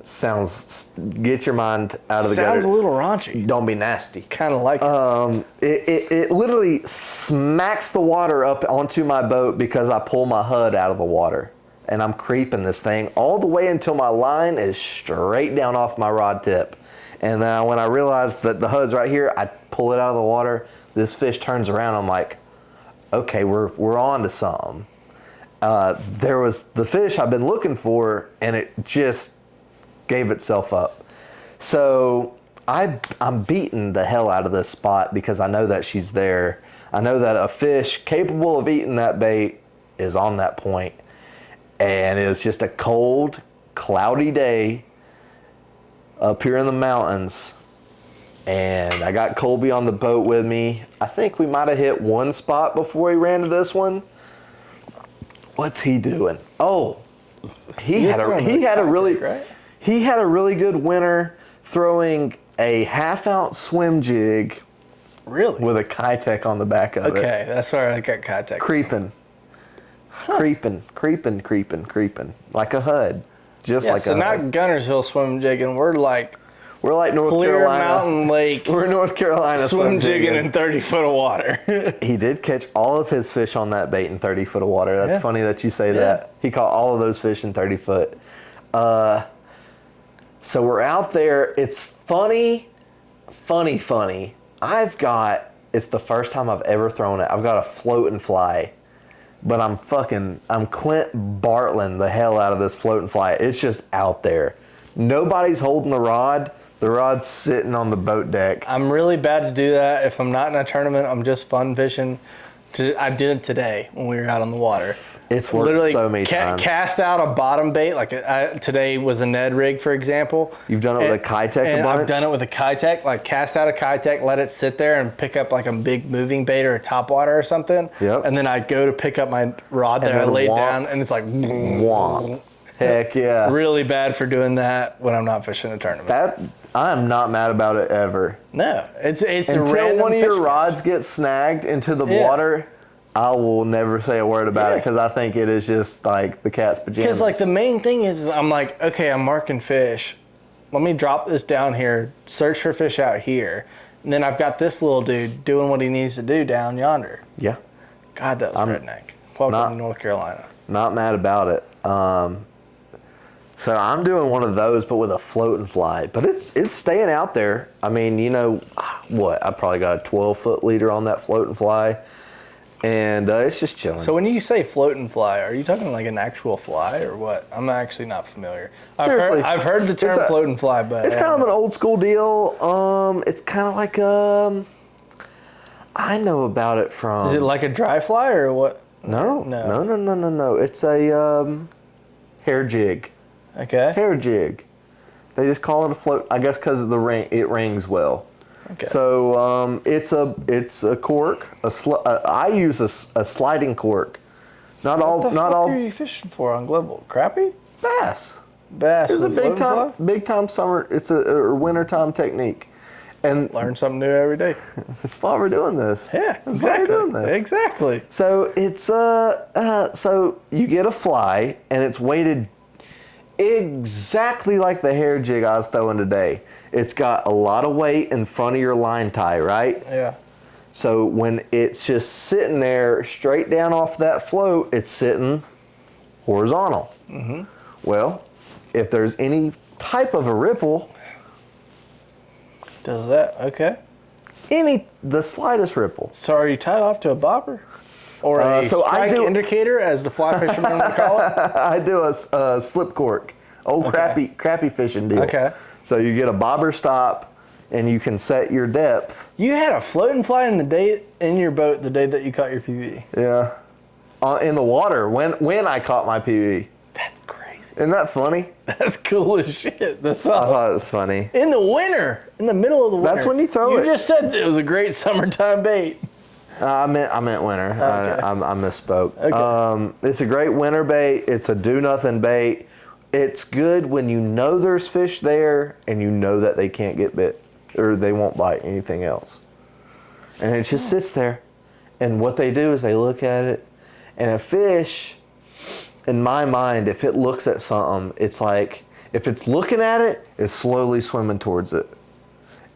Get your mind out of the gutter. Sounds a little raunchy. Don't be nasty. Kind of like it. It literally smacks the water up onto my boat because I pull my HUD out of the water. And I'm creeping this thing all the way until my line is straight down off my rod tip. And then when I realize that the HUD's right here, I pull it out of the water. This fish turns around. I'm like, okay, we're on to something. There was the fish I've been looking for, and it just gave itself up. So I'm beating the hell out of this spot because I know that she's there. I know that a fish capable of eating that bait is on that point. And it was just a cold, cloudy day up here in the mountains. And I got Colby on the boat with me. I think we might have hit one spot before he ran to this one. What's he doing? Oh, he had a really good winter throwing a half-ounce swim jig Really? with a Kitech on the back of it. Okay, that's where I got Kitech. Creeping. Creeping. Like a HUD. Just Yeah, like so a not HUD. Gunnersville swim jigging. We're like We're like North Clear Carolina. Mountain Lake We're North Carolina swim jigging jigging. in 30 foot of water. He did catch all of his fish on that bait in 30 foot of water. That's Yeah. funny that you say that. He caught all of those fish in 30 foot. So we're out there. It's funny. It's the first time I've ever thrown it. I've got a float and fly. But I'm Clint Bartling the hell out of this float and fly. It's just out there. Nobody's holding the rod. The rod's sitting on the boat deck. I'm really bad to do that. If I'm not in a tournament, I'm just fun fishing. I did it today when we were out on the water. It's worked Literally so many times. Cast out a bottom bait. Today was a Ned rig, for example. You've done it with a Kitech a bunch? I've done it with a Kitech. Like cast out a Kitech, let it sit there and pick up like a big moving bait or a topwater or something. Yep. And then I go to pick up my rod that I then laid womp. down and it's like Womp. Heck yeah. really bad for doing that when I'm not fishing a tournament. I'm not mad about it ever. No, it's a Until random one of your fish rods gets snagged into the Yeah. water, I will never say a word about it Yeah. because I think it is just like the cat's pajamas. Because like the main thing is I'm like, okay, I'm marking fish. Let me drop this down here, search for fish out here. And then I've got this little dude doing what he needs to do down yonder. Yeah, God, that was redneck. Welcome to North Carolina. not mad about it. So I'm doing one of those, but with a float and fly. But it's staying out there. I mean, you know, what? I probably got a 12-foot leader on that float and fly. And it's just chilling. So when you say float and fly, are you talking like an actual fly or what? I'm actually not familiar. Seriously. I've heard the term float and fly, but It's kind of an old school deal. It's kind of like I know about it from. is it like a dry fly or what? No. It's a hair jig. Okay. Hair jig. They just call it a float. I guess because of the ring, it rings well. Okay. So it's a cork. I use a sliding cork. Not What the fuck all are you fishing for on Global? Crappie? bass. Bass. It's a with float and fly? big time summer. It's a wintertime technique, and Learn something new every day. that's why we're doing this. Yeah, That's why exactly. we're doing this. Exactly. So it's so you get a fly and it's weighted exactly like the hair jig I was throwing today. It's got a lot of weight in front of your line tie, right? Yeah. So when it's just sitting there straight down off that float, it's sitting horizontal. Mm-hmm. Well, if there's any type of a ripple, Does that? Okay. the slightest ripple, So are you tied off to a bobber? Or a so I strike do- indicator, as the fly fishermen would call it? I do a slip cork, crappy fishing deal. Okay. So you get a bobber stop, and you can set your depth. You had a float and fly in your boat the day that you caught your PB. Yeah, in the water when I caught my PB. That's crazy. Isn't that funny? That's cool as shit. The I thought. thought it was funny. In the winter, in the middle of the winter. That's when you throw it. You just said it was a great summertime bait. I meant winter. Okay. I misspoke. Okay. It's a great winter bait. It's a do nothing bait. It's good when you know there's fish there and you know that they can't get bit or they won't bite anything else. And it just sits there. And what they do is they look at it, and a fish, in my mind, if it looks at something, it's like if it's looking at it, it's slowly swimming towards it.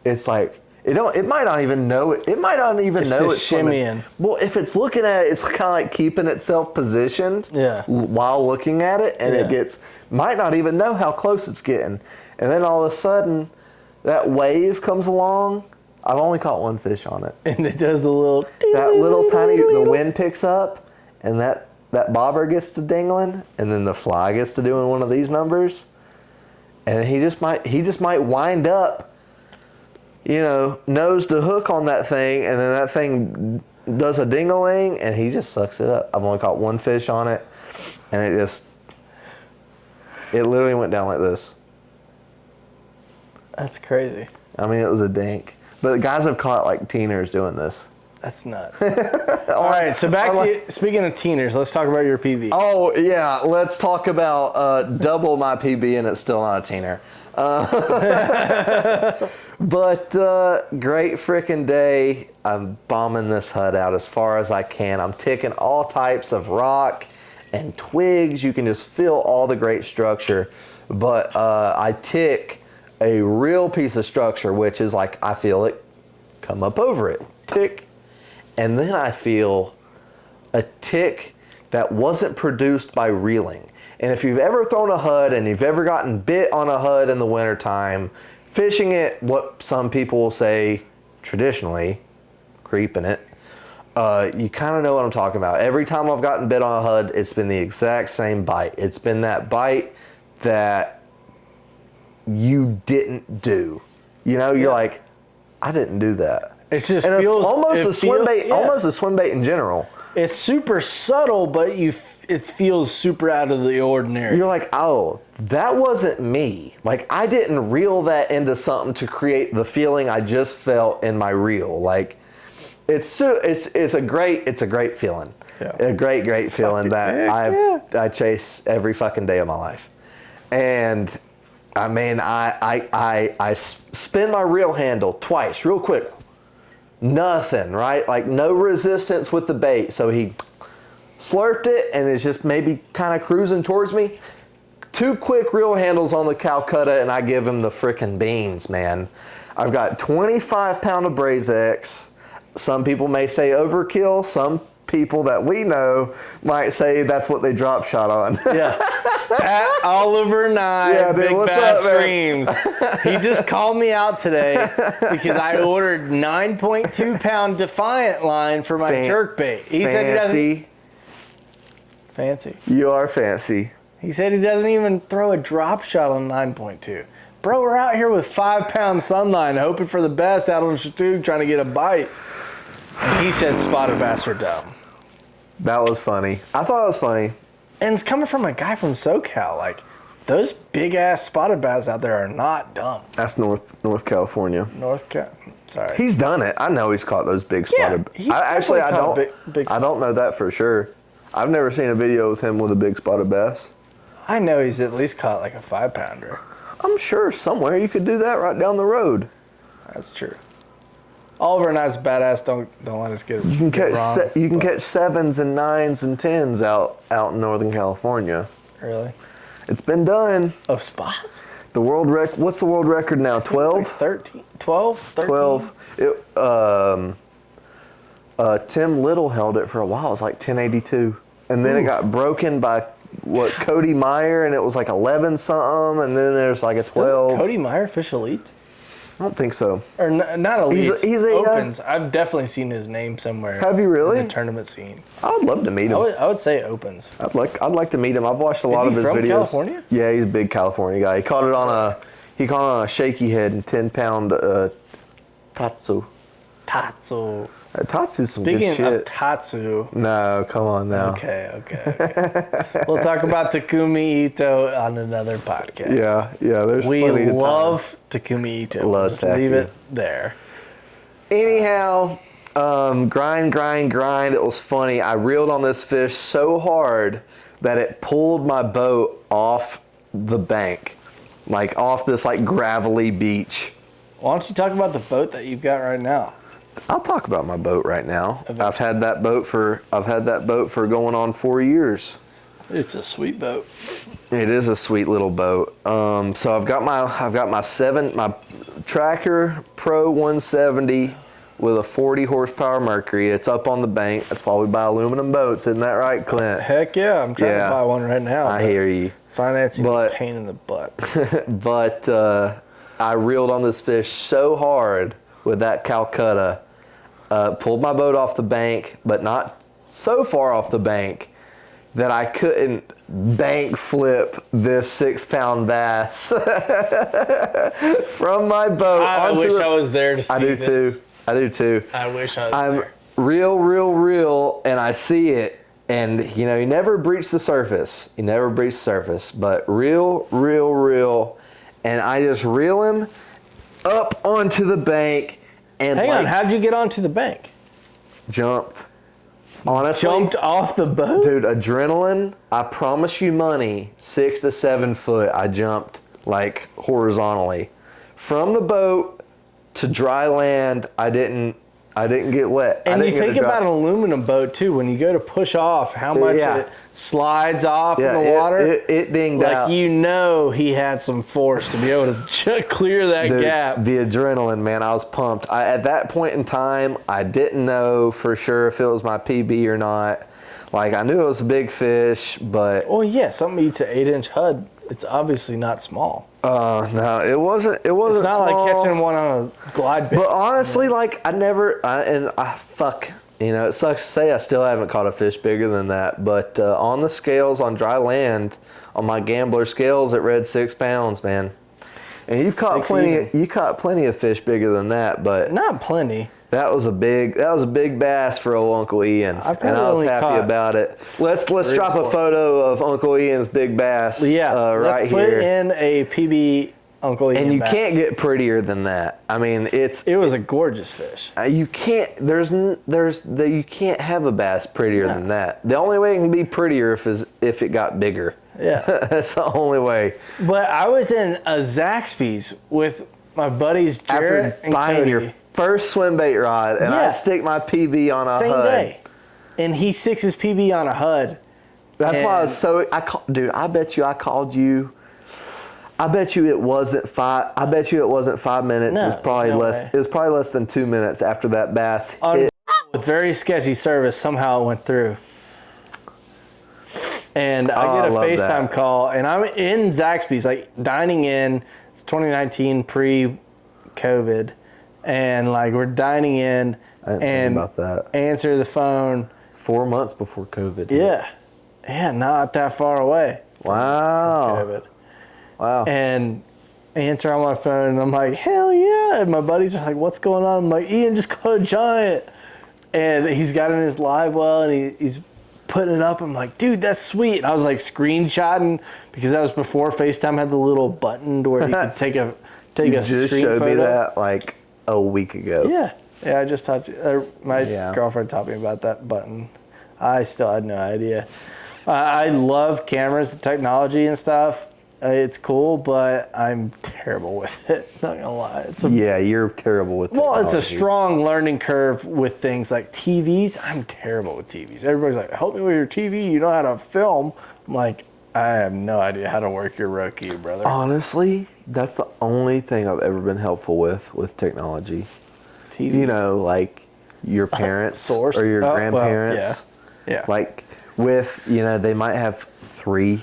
It's like it might not even know it. It might not even know just it's swimming. shimmying. Well, if it's looking at it, it's kind of like keeping itself positioned Yeah. while looking at it, and Yeah. it might not even know how close it's getting. And then all of a sudden, that wave comes along. I've only caught one fish on it. And it does the little. That little tiny, the wind picks up, and that bobber gets to dingling, and then the fly gets to doing one of these numbers, and he just might wind up, nose to hook on that thing, and then that thing does a ding-a-ling, and he just sucks it up. I've only caught one fish on it, and it literally went down like this. That's crazy. I mean, it was a dink. But guys have caught like teeners doing this. That's nuts. All right, so back to speaking of teeners, let's talk about your PB. Oh yeah, let's talk about double my PB and it's still not a teener. But great freaking day. I'm bombing this hut out as far as I can. I'm ticking all types of rock and twigs. You can just feel all the great structure. But I tick a real piece of structure, which is like I feel it come up over it. Tick. And then I feel a tick that wasn't produced by reeling. And if you've ever thrown a HUD and you've ever gotten bit on a HUD in the wintertime, fishing it, what some people will say traditionally, creeping it, you kind of know what I'm talking about. Every time I've gotten bit on a HUD, it's been the exact same bite. It's been that bite that you didn't do. You know, you're like, I didn't do that. It just And feels it's almost a swim bait, yeah. almost a swim bait in general. It's super subtle, but it feels super out of the ordinary. You're like, oh, that wasn't me. Like I didn't reel that into something to create the feeling I just felt in my reel. Like it's a great feeling. Yeah. A great feeling that I chase every fucking day of my life. And I mean, I spin my reel handle twice, real quick. Nothing, right? Like no resistance with the bait. So he slurped it and it's just maybe kind of cruising towards me. 2 quick reel handles on the Calcutta and I give him the frickin' beans, man. I've got 25-pound of Braze X. Some people may say overkill. Some people that we know might say that's what they drop shot on. Yeah. At Oliver Nye, Yeah, dude, Big what's Bass up, man? Streams. He just called me out today because I ordered 9.2-pound Defiant line for my jerk bait. He said he doesn't. Fancy. You are fancy. He said he doesn't even throw a drop shot on 9.2. Bro, we're out here with 5-pound sunline, hoping for the best out on the Chattooga, trying to get a bite. And he said spotted bass are dumb. That was funny. I thought it was funny. And it's coming from a guy from SoCal. Like, those big-ass spotted bass out there are not dumb. That's North California. Sorry. He's done it. I know he's caught those big spotted. he's I definitely caught don't. big I don't know that for sure. I've never seen a video with him with a big spotted bass. I know he's at least caught like a 5-pounder. I'm sure somewhere you could do that right down the road. That's true. Oliver and I's badass. Don't let us get You can get catch wrong. you can catch 7s and 9s and 10s out in Northern California. Really? It's been done. Oh, spots? The world what's the world record now? 12? Like 13? 12? 13? 12. Tim Little held it for a while. It was like 1082. And then it got broken by Cody Meyer, and it was like 11 something, and then there's like a 12. Does Cody Meyer fish elite? I don't think so. Or not elite. He's a opens. I've definitely seen his name somewhere. Have you really? In the tournament scene. I would love to meet him. I would say opens. I'd like to meet him. I've watched a lot of his from videos. California? Yeah, he's a big California guy. He caught it on a shaky head and 10-pound Tatsu. Tatsu. Tatsu's some Speaking good shit. of Tatsu. No, come on now. Okay. We'll talk about Takumi Ito on another podcast. Yeah, there's We plenty of time. love Takumi Ito. Love Just Taki. leave it there. Anyhow, grind. It was funny. I reeled on this fish so hard that it pulled my boat off the bank, like off this like gravelly beach. Why don't you talk about the boat that you've got right now? I'll talk about my boat right now. I've had that boat for going on 4 years. It's a sweet boat. It is a sweet little boat. So I've got my Tracker Pro 170 with a 40 horsepower Mercury. It's up on the bank. That's why we buy aluminum boats, isn't that right, Clint? Heck yeah, I'm trying to buy one right now. I hear you. Financing is a But- pain in the butt. But I reeled on this fish so hard with that Calcutta, pulled my boat off the bank, but not so far off the bank that I couldn't bank flip this 6-pound bass from my boat. I wish I was there to see this. I do too. I wish I was I'm there. real, and I see it, and you never breach the surface. But real, and I just reel him up onto the bank, And Hang on, how'd you get onto the bank? jumped. Honestly, Jumped off the boat? dude, adrenaline. I promise you money. 6 to 7 foot. I jumped like horizontally from the boat to dry land. I didn't get wet. And I you didn't think get a about an drop. aluminum boat too. When you go to push off, how much Yeah. it slides off Yeah, in the water. It dinged like out. you know, he had some force to be able to clear that Dude, gap. the adrenaline, man, I was pumped. At that point in time, I didn't know for sure if it was my PB or not. Like, I knew it was a big fish, but Well, yeah, something eats an 8-inch Hud. It's obviously not small. no, it wasn't. It wasn't. It's not small. like catching one on a glide bait. But honestly, like fuck, it sucks to say I still haven't caught a fish bigger than that. But on the scales on dry land, on my gambler scales, it read 6 pounds, man. And you've caught 6 plenty. even. You caught plenty of fish bigger than that, but Not plenty. that was a big bass for old Uncle Ian, I probably and I was only happy caught about it. Let's 3 or drop a 4. photo of Uncle Ian's big bass. Yeah, right let's put here. in a PB Uncle Ian And you bass. can't get prettier than that. I mean, It was a gorgeous fish. you can't. You can't have a bass prettier than that. The only way it can be prettier if it got bigger. Yeah. That's the only way. But I was in a Zaxby's with my buddies Jarrett After and buying Cody. your first swim bait rod, and Yeah. I stick my PB on a Same HUD. day. And he sticks his PB on a HUD. That's why I was And- so. Dude, I bet you I called you. I bet you it wasn't 5. I bet you it wasn't 5 minutes. No, it was probably no less. way. It was probably less than 2 minutes after that bass On, hit. with very sketchy service, somehow it went through. And I Oh, get I a love FaceTime that. call, and I'm in Zaxby's, like dining in. It's 2019 pre-COVID, and like we're dining in, I didn't think and about that. answer the phone. 4 months before COVID. Yeah, not that far away. Wow. COVID. Wow. And answer on my phone, and I'm like, hell yeah. And my buddies are like, what's going on? I'm like, Ian just caught a giant. And he's got it in his live well, and he's putting it up. I'm like, dude, that's sweet. And I was like screenshotting, because that was before FaceTime had the little button to where you could take a you screen just showed photo. me that like a week ago. Yeah, I just taught you. My Yeah. girlfriend taught me about that button. I still had no idea. I love cameras and technology and stuff. It's cool, but I'm terrible with it. Not gonna lie. Yeah, you're terrible with Well, it's a technology. strong learning curve with things like TVs. I'm terrible with TVs. Everybody's like, help me with your TV. You know how to film. I'm like, I have no idea how to work your Roku, brother. Honestly, that's the only thing I've ever been helpful with technology. TV. You know, like your parents Source. or your Oh, well, grandparents. Yeah. Like with, they might have 3,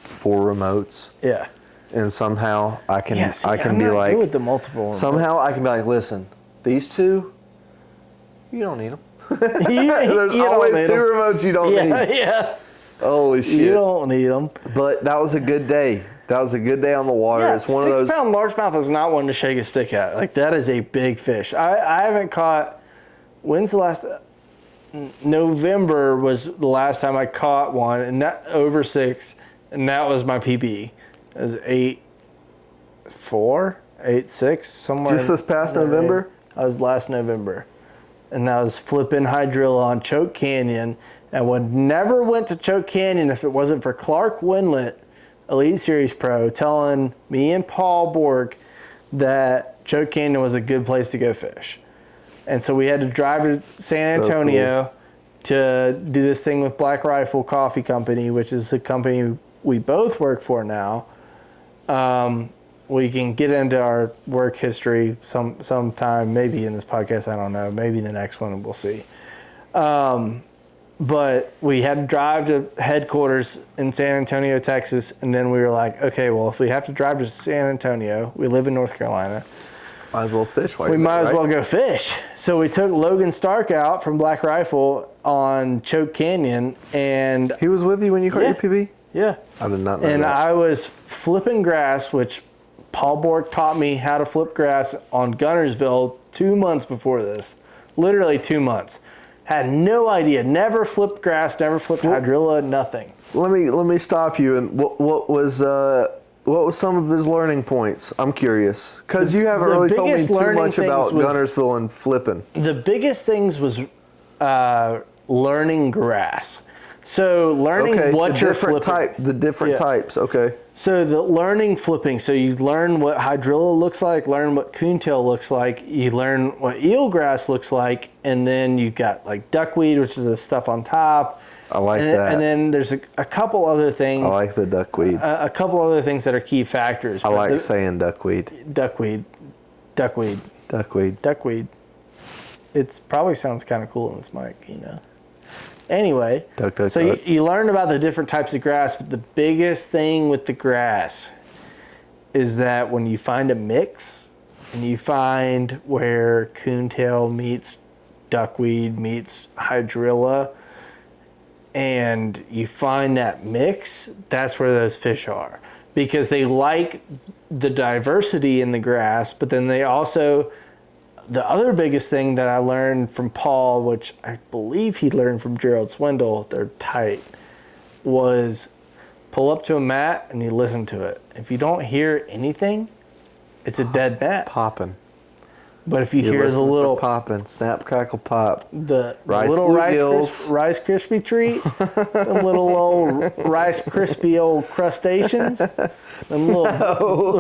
4 remotes, Yeah. and somehow I can Yeah, see, I can I'm be not like good with the multiple. somehow I can be like, listen, these 2, you don't need them. There's You don't always need 2 'em. remotes you don't Yeah, need. yeah. Holy shit! You don't need them. But that was a good day. That was a good day on the water. Yeah, It's one of those. 6-pound largemouth is not one to shake a stick at. Like, that is a big fish. I haven't caught. When's the last? November was the last time I caught one, and that over 6, and that was my PB. It was 8.4, 8.6, somewhere. Just this past November? That was last November, and that was flipping hydrilla on Choke Canyon, and would never went to Choke Canyon if it wasn't for Clark Winlet, Elite Series Pro, telling me and Paul Borg that Choke Canyon was a good place to go fish. And so we had to drive to San So Antonio to do this thing with Black Rifle Coffee Company, which is a company we both work for now. We can get into our work history sometime, maybe in this podcast, I don't know, maybe the next one, we'll see. But we had to drive to headquarters in San Antonio, Texas, and then we were like, okay, well, if we have to drive to San Antonio, we live in North Carolina, Might as well fish while we you're might there, as well right? go fish. So we took Logan Stark out from Black Rifle on Choke Canyon, and He was with you when you caught Yeah. your PB? yeah, I did not know and that. I was flipping grass, which Paul Bork taught me how to flip grass on Gunnersville 2 months before this. Literally 2 months. Had no idea. Never flipped grass, never flipped hydrilla, nothing. Let me stop you. And what was What was some of his learning points? I'm curious because you haven't the really told me biggest too learning much about things was- Gunnersville and flipping. The biggest things was learning grass. So learning Okay, what the you're different flipping. the different Yeah. types. Okay. So the learning flipping. So you learn what hydrilla looks like, learn what coontail looks like, you learn what eelgrass looks like, and then you got like duckweed, which is the stuff on top. I like and, that. And then there's a couple other things. I like the duckweed. A couple other things that are key factors. I but like the- saying duckweed. duckweed. Duckweed. It probably sounds kind of cool in this mic, Anyway, Duck, duck, so duck. you learn about the different types of grass, but the biggest thing with the grass is that when you find a mix and you find where coontail meets duckweed meets hydrilla, and you find that mix, that's where those fish are. Because they like the diversity in the grass, but then they also, the other biggest thing that I learned from Paul, which I believe he learned from Gerald Swindle, they're tight, was pull up to a mat and you listen to it. If you don't hear anything, it's a dead mat. Popping. But if you hear the little popping, snap, crackle, pop. the Rice little bluegills. Rice Krispie treat, the little old Rice Krispie old crustaceans, them little,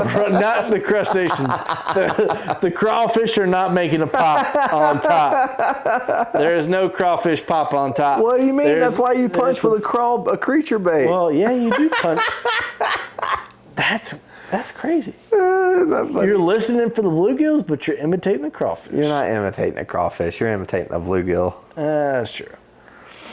not the crustaceans, the crawfish are not making a pop on top. There is no crawfish pop on top. What do you mean? There's- That's why you punch there's- with a creature bait. Well, yeah, you do punch. That's crazy. That's funny. You're listening for the bluegills, but you're imitating the crawfish. You're not imitating a crawfish. You're imitating a bluegill. That's true.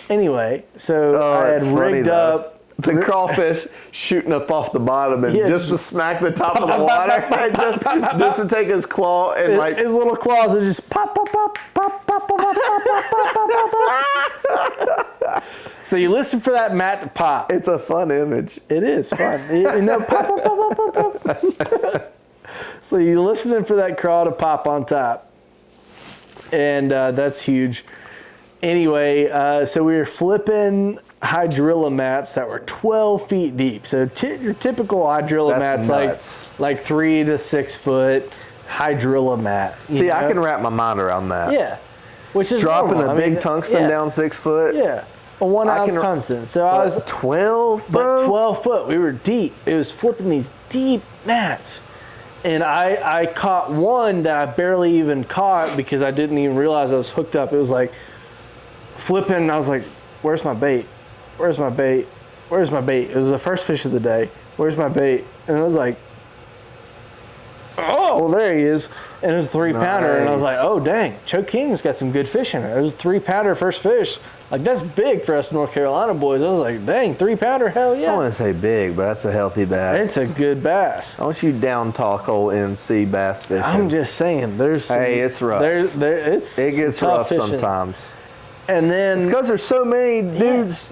Anyway, so Oh, I had that's funny, rigged though. up. The crawfish shooting up off the bottom and Yeah, just to smack the top of the water, just to take his claw and like. His little claws are just pop, pop, pop, pop, pop, pop, pop, pop, pop, pop, pop. So you listen for that mat to pop. It's a fun image. It is fun. Pop, pop, pop, pop, pop, pop. So you're listening for that craw to pop on top. And that's huge. Anyway, so we were flipping hydrilla mats that were 12 feet deep. So your typical hydrilla That's mat's nuts. like 3 to 6 foot hydrilla mat. See, I can wrap my mind around that. Yeah. Which is Dropping normal. a I big mean, tungsten yeah, down 6 foot. Yeah. A 1 I ounce can- tungsten. So I was 12, bro. But 12 foot, we were deep. It was flipping these deep mats. And I caught one that I barely even caught because I didn't even realize I was hooked up. It was like flipping, and I was like, where's my bait? Where's my bait? Where's my bait? It was the first fish of the day. Where's my bait? And I was like, oh, well, there he is. And it was a 3-pounder. And I was like, Nice. oh, dang, Choke King's got some good fish in it. It was a 3-pounder first fish. Like, that's big for us North Carolina boys. I was like, dang, 3-pounder, hell I yeah. wouldn't say big, but that's a healthy bass. It's a good bass. Don't you down talk old NC bass fishing. I'm just saying, there's some, Hey, it's rough. It's it some gets tough rough fishing. sometimes. And then Because there's so many dudes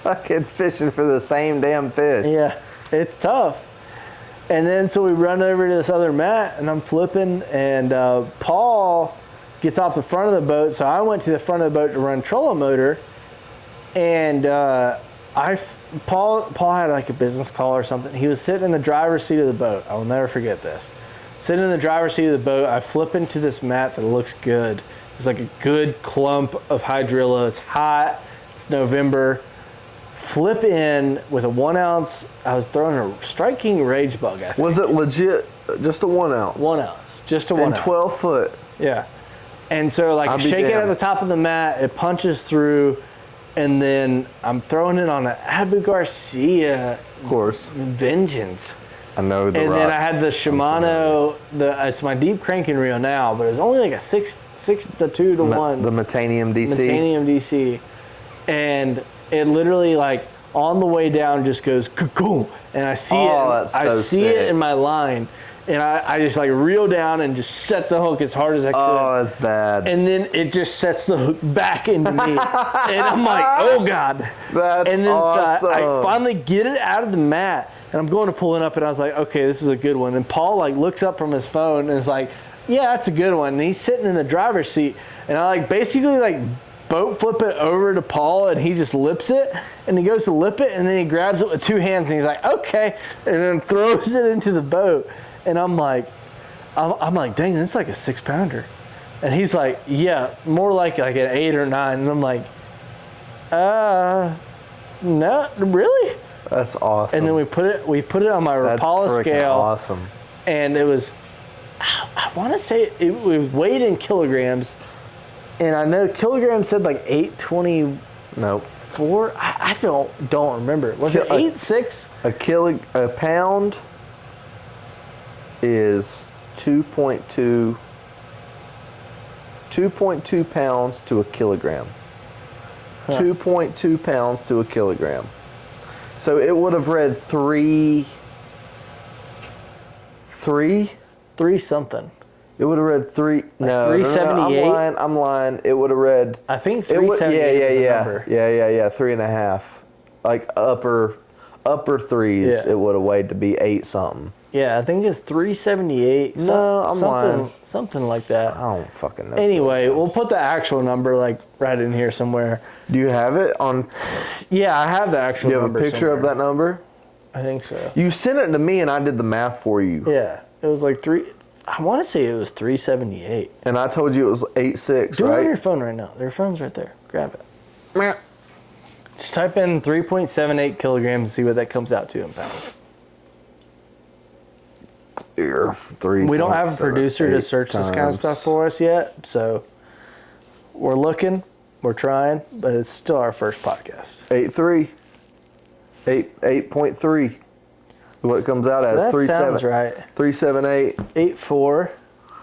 fucking fishing for the same damn fish. yeah, it's tough. And then so we run over to this other mat, and I'm flipping, and Paul gets off the front of the boat. So I went to the front of the boat to run trolling motor, and Paul had like a business call or something. He was sitting in the driver's seat of the boat. I will never forget this. Sitting in the driver's seat of the boat, I flip into this mat that looks good. It's like a good clump of hydrilla. It's hot. It's November. Flip in with a 1 ounce. I was throwing a Strike King Rage Bug, I think. Was it legit just a 1 ounce? 1 ounce. Just a 1 And ounce. 12 foot. Yeah. And so like I'll be shake it at damned. the top of the mat, it punches through, and then I'm throwing it on an Abu Garcia Of course. Vengeance. I know the And rock. then I had the Shimano, it's my deep cranking reel now, but it was only like a 6 to 2 to 1. the Metanium DC. Titanium DC. And it literally like on the way down just goes cuckoo, and I see Oh, it. that's so I see sick. it in my line, and I just like reel down and just set the hook as hard as I could. Oh, that's bad. And then it just sets the hook back into me. And I'm like, oh God. That's and then so I awesome. finally get it out of the mat, and I'm going to pull it up, and I was like, okay, this is a good one. And Paul like looks up from his phone and is like, yeah, that's a good one. And he's sitting in the driver's seat, and I like basically like boat flip it over to Paul, and he just lips it, and he goes to lip it, and then he grabs it with 2 hands, and he's like, okay, and then throws it into the boat. And I'm like, dang, that's like a 6-pounder. And he's like, yeah, more like an 8 or 9. And I'm like, no, really? That's awesome. And then we put it on my Rapala scale. Awesome. And it was, I want to say it was weighed in kilograms. And I know kilograms said like 820. Nope. I don't remember. Was it 8.6? A pound is 2.2 pounds to a kilogram. 2.2 pounds to a kilogram. So it would have read 3 something. It would have read 3. No, 378. No, I'm lying. It would have read. I think 378 is the number. Yeah. 3.5. Like upper threes. Yeah. It would have weighed to be 8 something. Yeah, I think it's 378. No, I'm lying. Something like that. I don't fucking know. Anyway, we'll put the actual number like right in here somewhere. Do you have it on? Yeah, I have the actual Do you have number a picture somewhere. of that number? I think so. You sent it to me and I did the math for you. Yeah, it was like I want to say it was 378. And I told you it was 8.6, Do it on your right? phone right now. Their phone's right there. Grab it. Meh. Just type in 3.78 kilograms and see what that comes out to in pounds. Here, 3. We don't have a producer to search this kind of stuff for us yet, so we're looking, we're trying, but it's still our first podcast. 8.3. 8.3. What comes out as That 3.7. sounds right. 3.78. 8.4,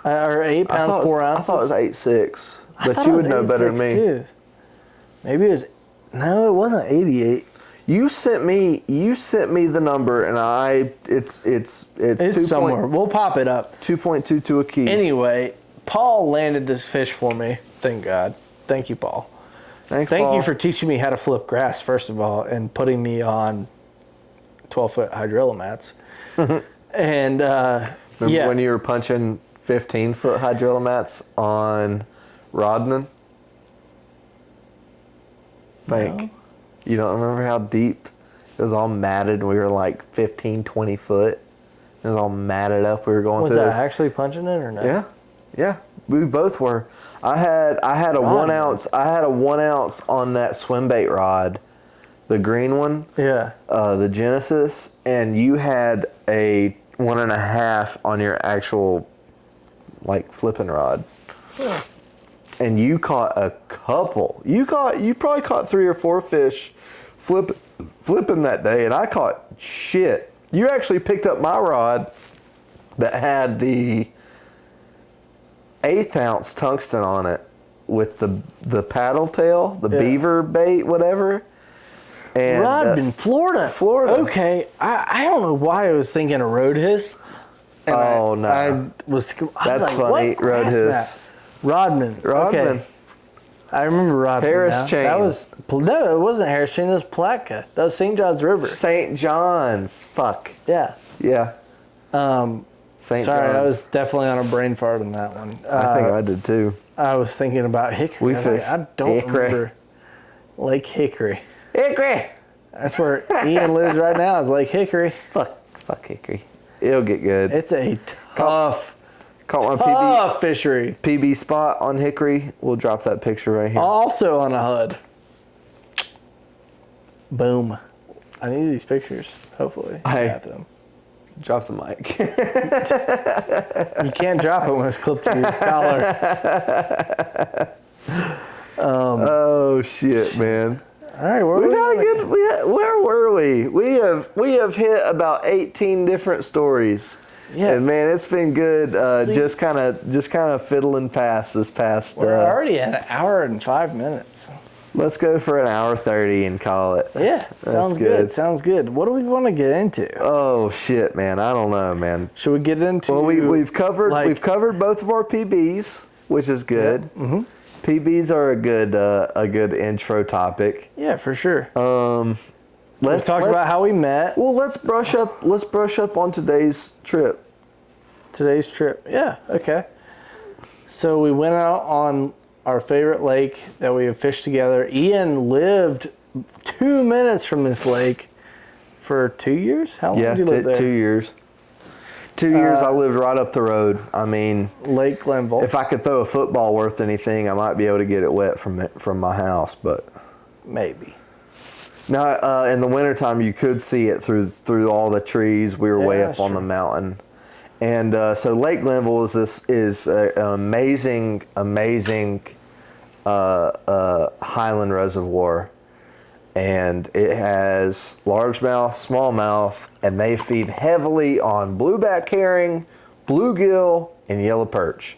or 8 pounds 4 ounces. I thought it was 8.6, I but thought you it would was know better than 86 me. too. Maybe it was. No, it wasn't 88. You sent me the number, and it's It's somewhere. We'll pop it up. 2.2 to a key. Anyway, Paul landed this fish for me. Thank God. Thank you, Paul. Thank Thank Paul. you for teaching me how to flip grass, first of all, and putting me on 12-foot hydrilla mats. And Remember yeah, when you were punching 15-foot hydrilla mats on Rodman? Like, you don't remember how deep it was all matted and we were like 15, 20 foot? It was all matted up. We were going was through that this. actually punching it or no? Yeah. We both were. I had a Rodman. 1 ounce. I had a 1 ounce on that swim bait rod, the green one. Yeah. The Genesis, and you had a 1.5 on your actual, like, flipping rod. Yeah. And you caught a couple. You probably caught 3 or 4 fish flipping that day, and I caught shit. You actually picked up my rod that had the 1/8 ounce tungsten on it with the paddle tail, the beaver bait, whatever. And Rodman, Florida. Okay, I don't know why I was thinking of road hiss. And no. I was That's like, funny, what road grass hiss. mat? Rodman. Rodman. Okay. I remember Rodman. Harris now. Chain. No, it wasn't Harris Chain. That was Palatka. That was St. John's River. St. John's. Fuck. Yeah. Yeah. Sorry, St. John's. I was definitely on a brain fart on that one. I think I did too. I was thinking about Hickory. We I was like, fished I don't Hickory. remember Lake Hickory. Hickory. That's where Ian lives right now. Is Lake Hickory. Fuck Hickory. It'll get good. It's a tough Caught my fishery. PB spot on Hickory. We'll drop that picture right here. Also on a HUD. Boom. I need these pictures. Hopefully, I Hey. have them. Drop the mic. You can't drop it when it's clipped to your collar. Oh shit, man. All right, where We've had a good. Where were we? We have hit about 18 different stories. Yeah. And man, it's been good. See- Just kind of fiddling past this past. We're already at 1 hour and 5 minutes. Let's go for 1:30 and call it. Yeah, sounds good. good. Sounds good. What do we want to get into? Oh shit, man! I don't know, man. Should we get into? Well, we've covered like- both of our PBs, which is good. Yeah. Mm-hmm. PBs are a good intro topic. Yeah, for sure. Let's Talk about how we met. Well, let's brush up on today's trip. Today's trip. Yeah. Okay. So we went out on our favorite lake that we have fished together. Ian lived 2 minutes from this lake for 2 years. How long Yeah, did you live there? 2 years. 2 years I lived right up the road. I mean, Lake Glenville. if I could throw a football worth anything, I might be able to get it wet from my house. But Maybe. now in the wintertime, you could see it through all the trees. We were way Yeah, up that's on the true. mountain. And so Lake Glenville is an amazing highland reservoir, and it has largemouth, smallmouth, and they feed heavily on blueback herring, bluegill, and yellow perch.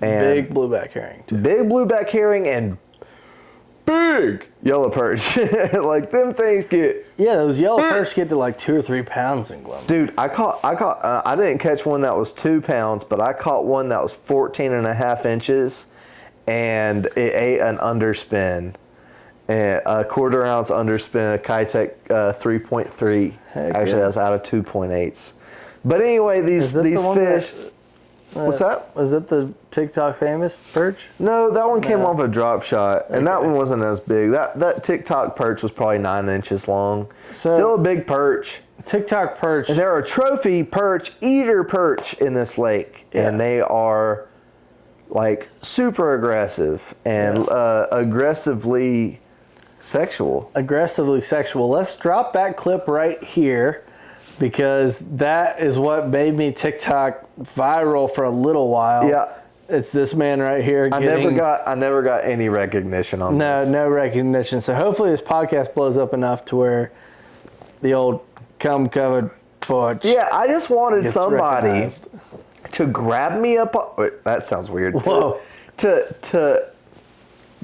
And Big blueback herring, too. big blueback herring and big yellow perch. Like them things get. Yeah, those yellow perch get to like 2 or 3 pounds in Glenville. Dude, I didn't catch one that was 2 pounds, but I caught one that was 14 and a half inches, and it ate an underspin, and a 1/4 ounce underspin, a Kitech 3.3. Heck Actually, yeah. that's out of 2.8s. But anyway, Is that these the one fish. What's that? Was that the TikTok famous perch? No, that one came No. off a drop shot, and that Okay. one wasn't as big. That TikTok perch was probably 9 inches long. So- Still a big perch. TikTok perch. And there are trophy perch, eater perch in this lake, Yeah. and they are like super aggressive and aggressively sexual. Aggressively sexual. Let's drop that clip right here because that is what made me TikTok viral for a little while. Yeah. It's this man right here I getting never got any recognition on this. no recognition. So hopefully this podcast blows up enough to where the old cum covered porch Yeah, I just wanted gets somebody recognized. to grab me up. Wait, that sounds weird. Whoa. To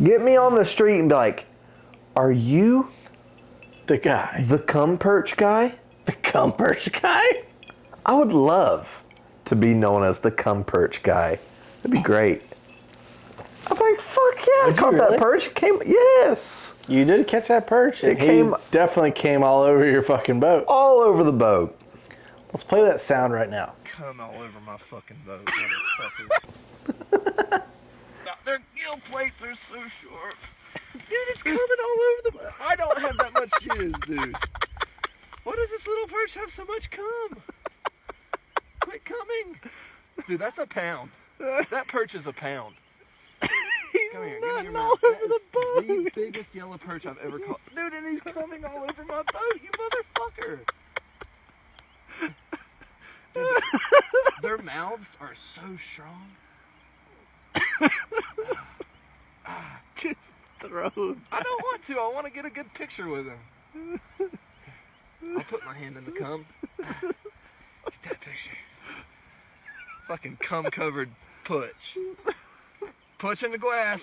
get me on the street and be like, "Are you The guy. the cum perch guy?" The cum perch guy? I would love to be known as the cum perch guy. That'd be great. I'm like, fuck yeah, Would I caught you really? that perch. It came, yes, You did catch that perch? And It came- he definitely came all over your fucking boat. all over the boat. Let's play that sound right now. Come all over my fucking boat, motherfucker. Their gill plates are so short. Dude, it's coming all over the boat. I don't have that much jizz, dude. Why does this little perch have so much cum? Quit coming. Dude, that's a pound. That perch is a pound. Come here, give me your mouth. That is the biggest yellow perch I've ever caught. Dude, and he's coming all over my boat, you motherfucker. Dude, their mouths are so strong. Just throw him. I don't want to. I want to get a good picture with him. I'll put my hand in the cum. Get that picture. Fucking cum covered putch. Putch in the glass.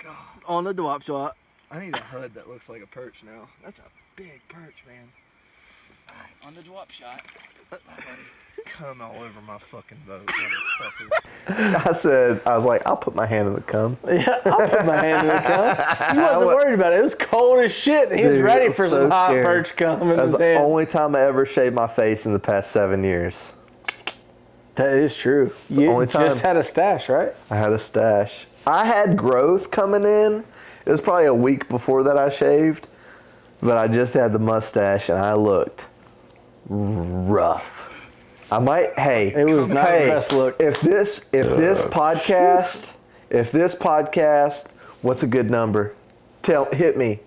God. On the drop shot. I need a HUD that looks like a perch now. That's a big perch, man. On the drop shot. Cum all over my fucking boat, motherfucker. I was like, I'll put my hand in the cum. Yeah, I'll put my hand in the cum. He wasn't worried about it. It was cold as shit. And he was Dude, ready it was for so some hot scary. perch cum in That's his the hand. only time I ever shaved my face in the past 7 years. That is true. You only just time. had a stash, right? I had a stash. I had growth coming in. It was probably a week before that I shaved, but I just had the mustache and I looked rough. I might. Hey, It was not the hey, best look. If this podcast, what's a good number? Hit me.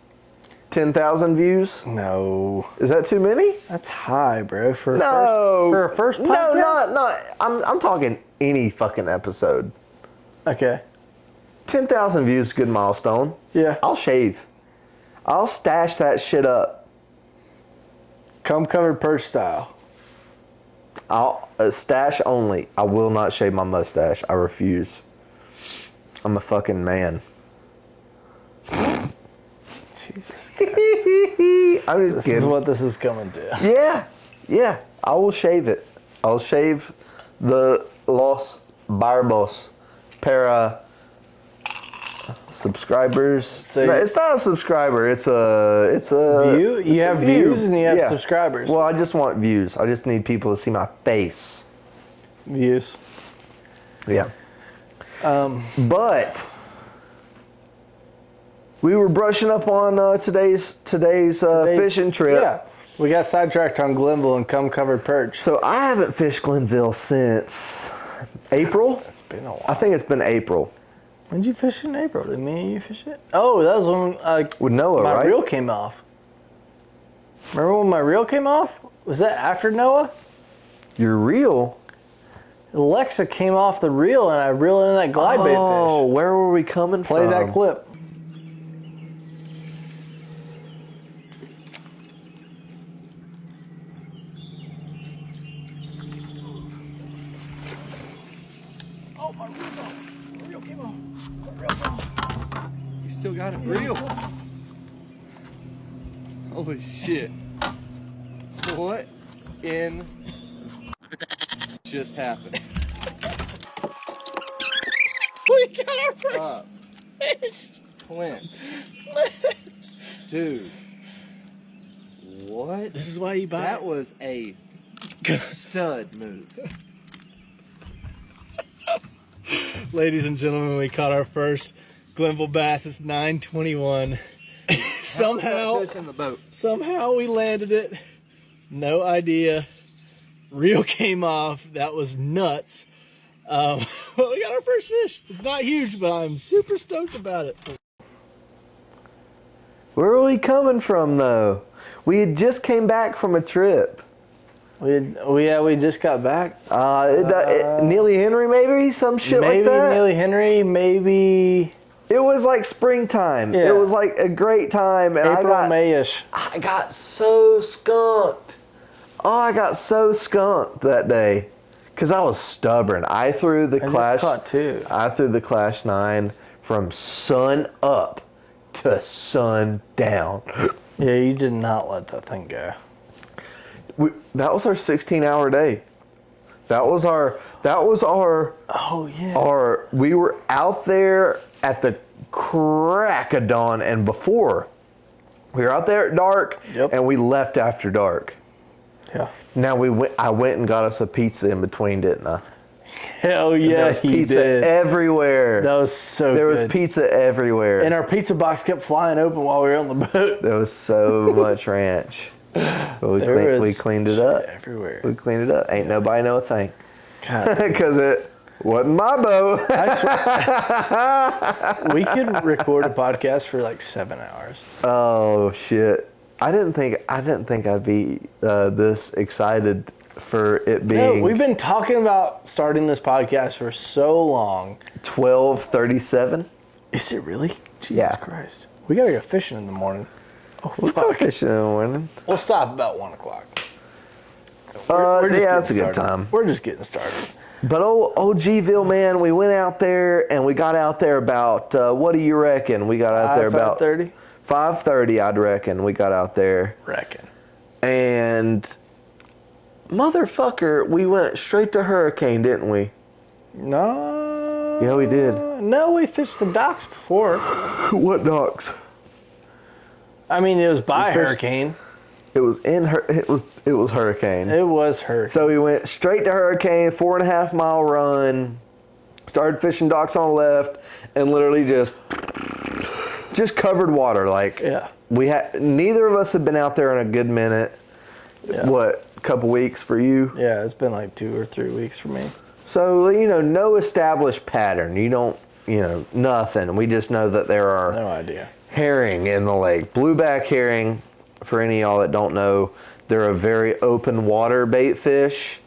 10,000 views? No. Is that too many? That's high, bro. For No. for a first podcast? No, not. I'm talking any fucking episode. Okay. 10,000 views is a good milestone. Yeah. I'll shave. I'll stash that shit up. Cum covered perch style. I'll stash only. I will not shave my mustache. I refuse. I'm a fucking man. Jesus. I'm just This kidding. is what this is coming to. Yeah. I will shave it. I'll shave the Los Barbos para subscribers. So No, you- it's not a subscriber. It's a View? You have view. views and you have Yeah. subscribers. Well, I just want views. I just need people to see my face. Views. Yeah. But we were brushing up on today's fishing trip. Yeah, we got sidetracked on Glenville and cum-covered perch. So I haven't fished Glenville since April. It's been a while. I think it's been April. When did you fish in April? Did me and you fish it? Oh, that was when With Noah, my right? reel came off. Remember when my reel came off? Was that after Noah? Your reel? Alexa came off the reel and I reeled in that glide bait Oh, fish. where were we coming Play from? that clip. Oh, my reel came off. My reel came off. You still got it real. Holy shit. What in just happened? We got our first Up. fish. Clint. Dude. What? This is why you buy That it. was a stud move. Ladies and gentlemen, we caught our first Glenville bass. It's 9:21. Somehow Fish in the boat. we landed it. No idea. Reel came off. That was nuts. But we got our first fish. It's not huge, but I'm super stoked about it. Where are we coming from, though? We had just came back from a trip. We just got back. Neely Henry, maybe? Some shit Maybe like that? Neely Henry, maybe It was like springtime. Yeah. It was like a great time. And April, May-ish. I got so skunked. Oh, I got so skunked that day. Because I was stubborn. I threw the I Clash. just caught two. I threw the Clash 9 from sun up to sun down. Yeah, you did not let that thing go. That was our 16-hour day. That was our Oh, yeah. we were out there at the crack of dawn and before. We were out there at dark. Yep. And we left after dark. Yeah. Now I went and got us a pizza in between, didn't I? Hell There yeah, was he pizza did. everywhere. That was so There good. was pizza everywhere. And our pizza box kept flying open while we were on the boat. There was so much ranch. But we cleaned it up. Everywhere. We cleaned it up. Ain't nobody know a thing. God, Because it wasn't my boat. we could record a podcast for like 7 hours. Oh shit! I didn't think I'd be this excited for it No, being we've been talking about starting this podcast for so long. 12:37. Is it really? Jesus Yeah. Christ. We gotta go fishing in the morning. Oh, We go fuck. fishing in the morning. We'll stop about 1 o'clock. Yeah, getting that's a good started. time. We're just getting started. But old Gville, man, we went out there and we got out there about what do you reckon? We got out there about 5:30? 5:30, I'd reckon. We got out there. Reckon. And motherfucker, we went straight to Hurricane, didn't we? No. Yeah, we did. No, we fished the docks before. What docks? I mean, it was by fished- Hurricane. It was it was Hurricane. It was Hurricane. So we went straight to Hurricane, 4.5 mile run, started fishing docks on the left, and literally just covered water. Like Yeah. neither of us had been out there in a good minute. Yeah. What, a couple weeks for you? Yeah, it's been like 2 or 3 weeks for me. So, no established pattern. You don't, nothing. We just know that there are No idea. herring in the lake. Blueback herring, for any of y'all that don't know, they're a very open water bait fish.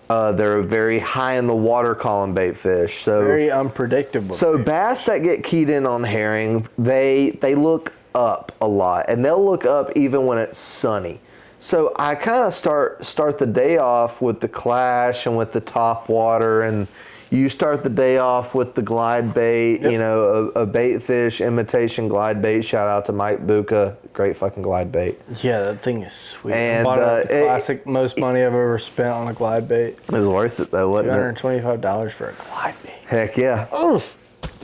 They're a very high in the water column bait fish. So Very unpredictable. So bass that get keyed in on herring, they look up a lot, and they'll look up even when it's sunny. So I kind of start the day off with the Clash and with the top water, and you start the day off with the glide bait. Yep. A bait fish imitation glide bait. Shout out to Mike Buka, great fucking glide bait. Yeah, that thing is sweet. And, I bought it at the it- classic, most money I've ever spent on a glide bait. It was worth it though, wasn't it? $225 for a glide bait. Heck yeah. Oof.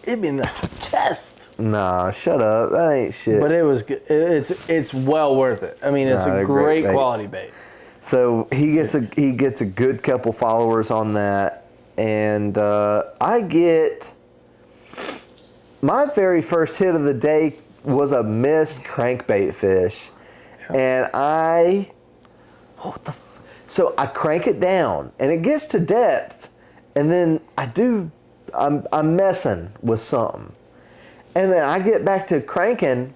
Hit me in the chest. Nah, shut up. That ain't shit. But it was good. It's well worth it. I mean, it's Nah, a they're great great baits. quality bait. So he gets a good couple followers on that, and I get my very first hit of the day was a missed crankbait fish. And so I crank it down and it gets to depth, and then I'm messing with something. And then I get back to cranking,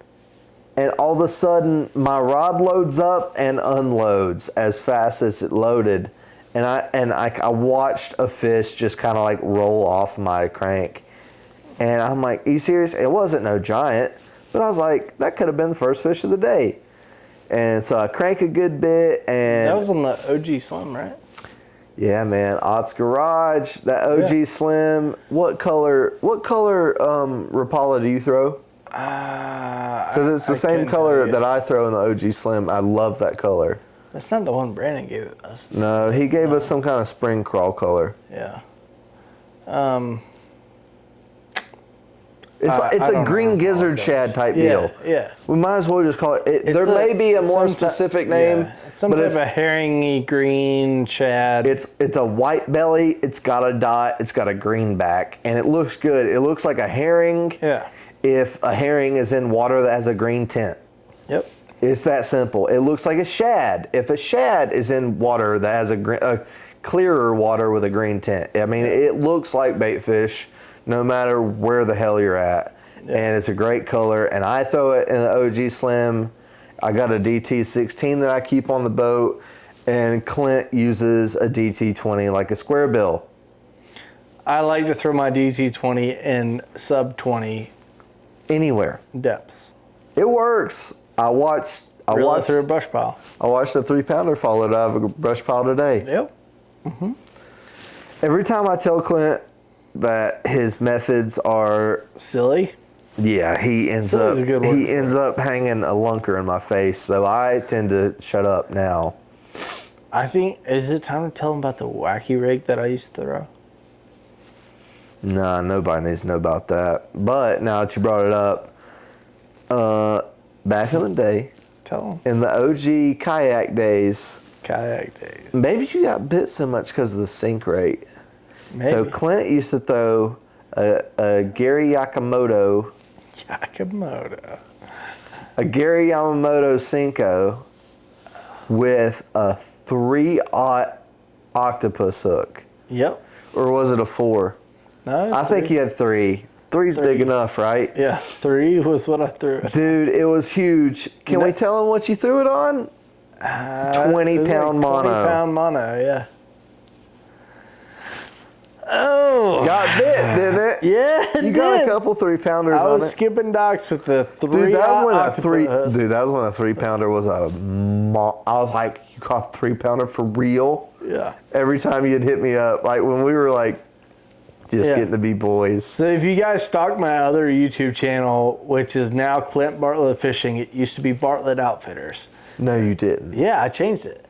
and all of a sudden my rod loads up and unloads as fast as it loaded. And I watched a fish just kind of like roll off my crank. And I'm like, are you serious? It wasn't no giant, but I was like, that could have been the first fish of the day. And so I crank a good bit, and That was on the OG Slim, right? yeah, man, Ott's Garage, that OG Slim. What color Rapala do you throw? Because it's the same color that I throw in the OG Slim. I love that color. That's not the one Brandon gave us. No, he gave us some kind of spring crawl color. Yeah. It's I a don't green know gizzard shad type deal. Yeah. We might as well just call it. There may be a more specific name, Yeah, it's some but type it's, of herringy green shad. it's a white belly. It's got a dot. It's got a green back, and it looks good. It looks like a herring. Yeah. If a herring is in water that has a green tint. Yep. It's that simple. It looks like a shad. If a shad is in water that has a clearer water with a green tint, I mean, it looks like bait fish no matter where the hell you're at. Yeah. And it's a great color. And I throw it in the OG Slim. I got a DT16 that I keep on the boat. And Clint uses a DT20 like a square bill. I like to throw my DT20 in sub 20 Anywhere. depths. It works. I watched through a brush pile. I watched a 3-pounder fall out of a brush pile today. Yep. Every time I tell Clint that his methods are Silly. yeah, he ends Silly's a good word for ends up hanging a lunker in my face, so I tend to shut up now. I think, is it time to tell him about the wacky rig that I used to throw? Nah, nobody needs to know about that. But now that you brought it up, back in the day, Tell him. in the OG kayak days, Kayak days. maybe you got bit so much because of the sink rate. Maybe. So Clint used to throw a Gary Yamamoto Senko with a 3/0 octopus hook. Yep. Or was it a 4? No, I think you had 3. 3's big enough, right? Yeah, 3 was what I threw. Dude, it was huge. Can we tell him what you threw it on? 20-pound mono. 20-pound mono, yeah. Oh. Got bit, didn't it? Yeah, it You got a did. couple 3-pounders I on was it. skipping docks with the 3 Dude, that was when octopus. that was when a 3-pounder was I was like, you caught a 3-pounder for real? Yeah. Every time you'd hit me up, like when we were like just Yeah. getting to be boys. So if you guys stalk my other YouTube channel, which is now Clint Bartlett Fishing, it used to be Bartlett Outfitters. No, you didn't. Yeah, I changed it.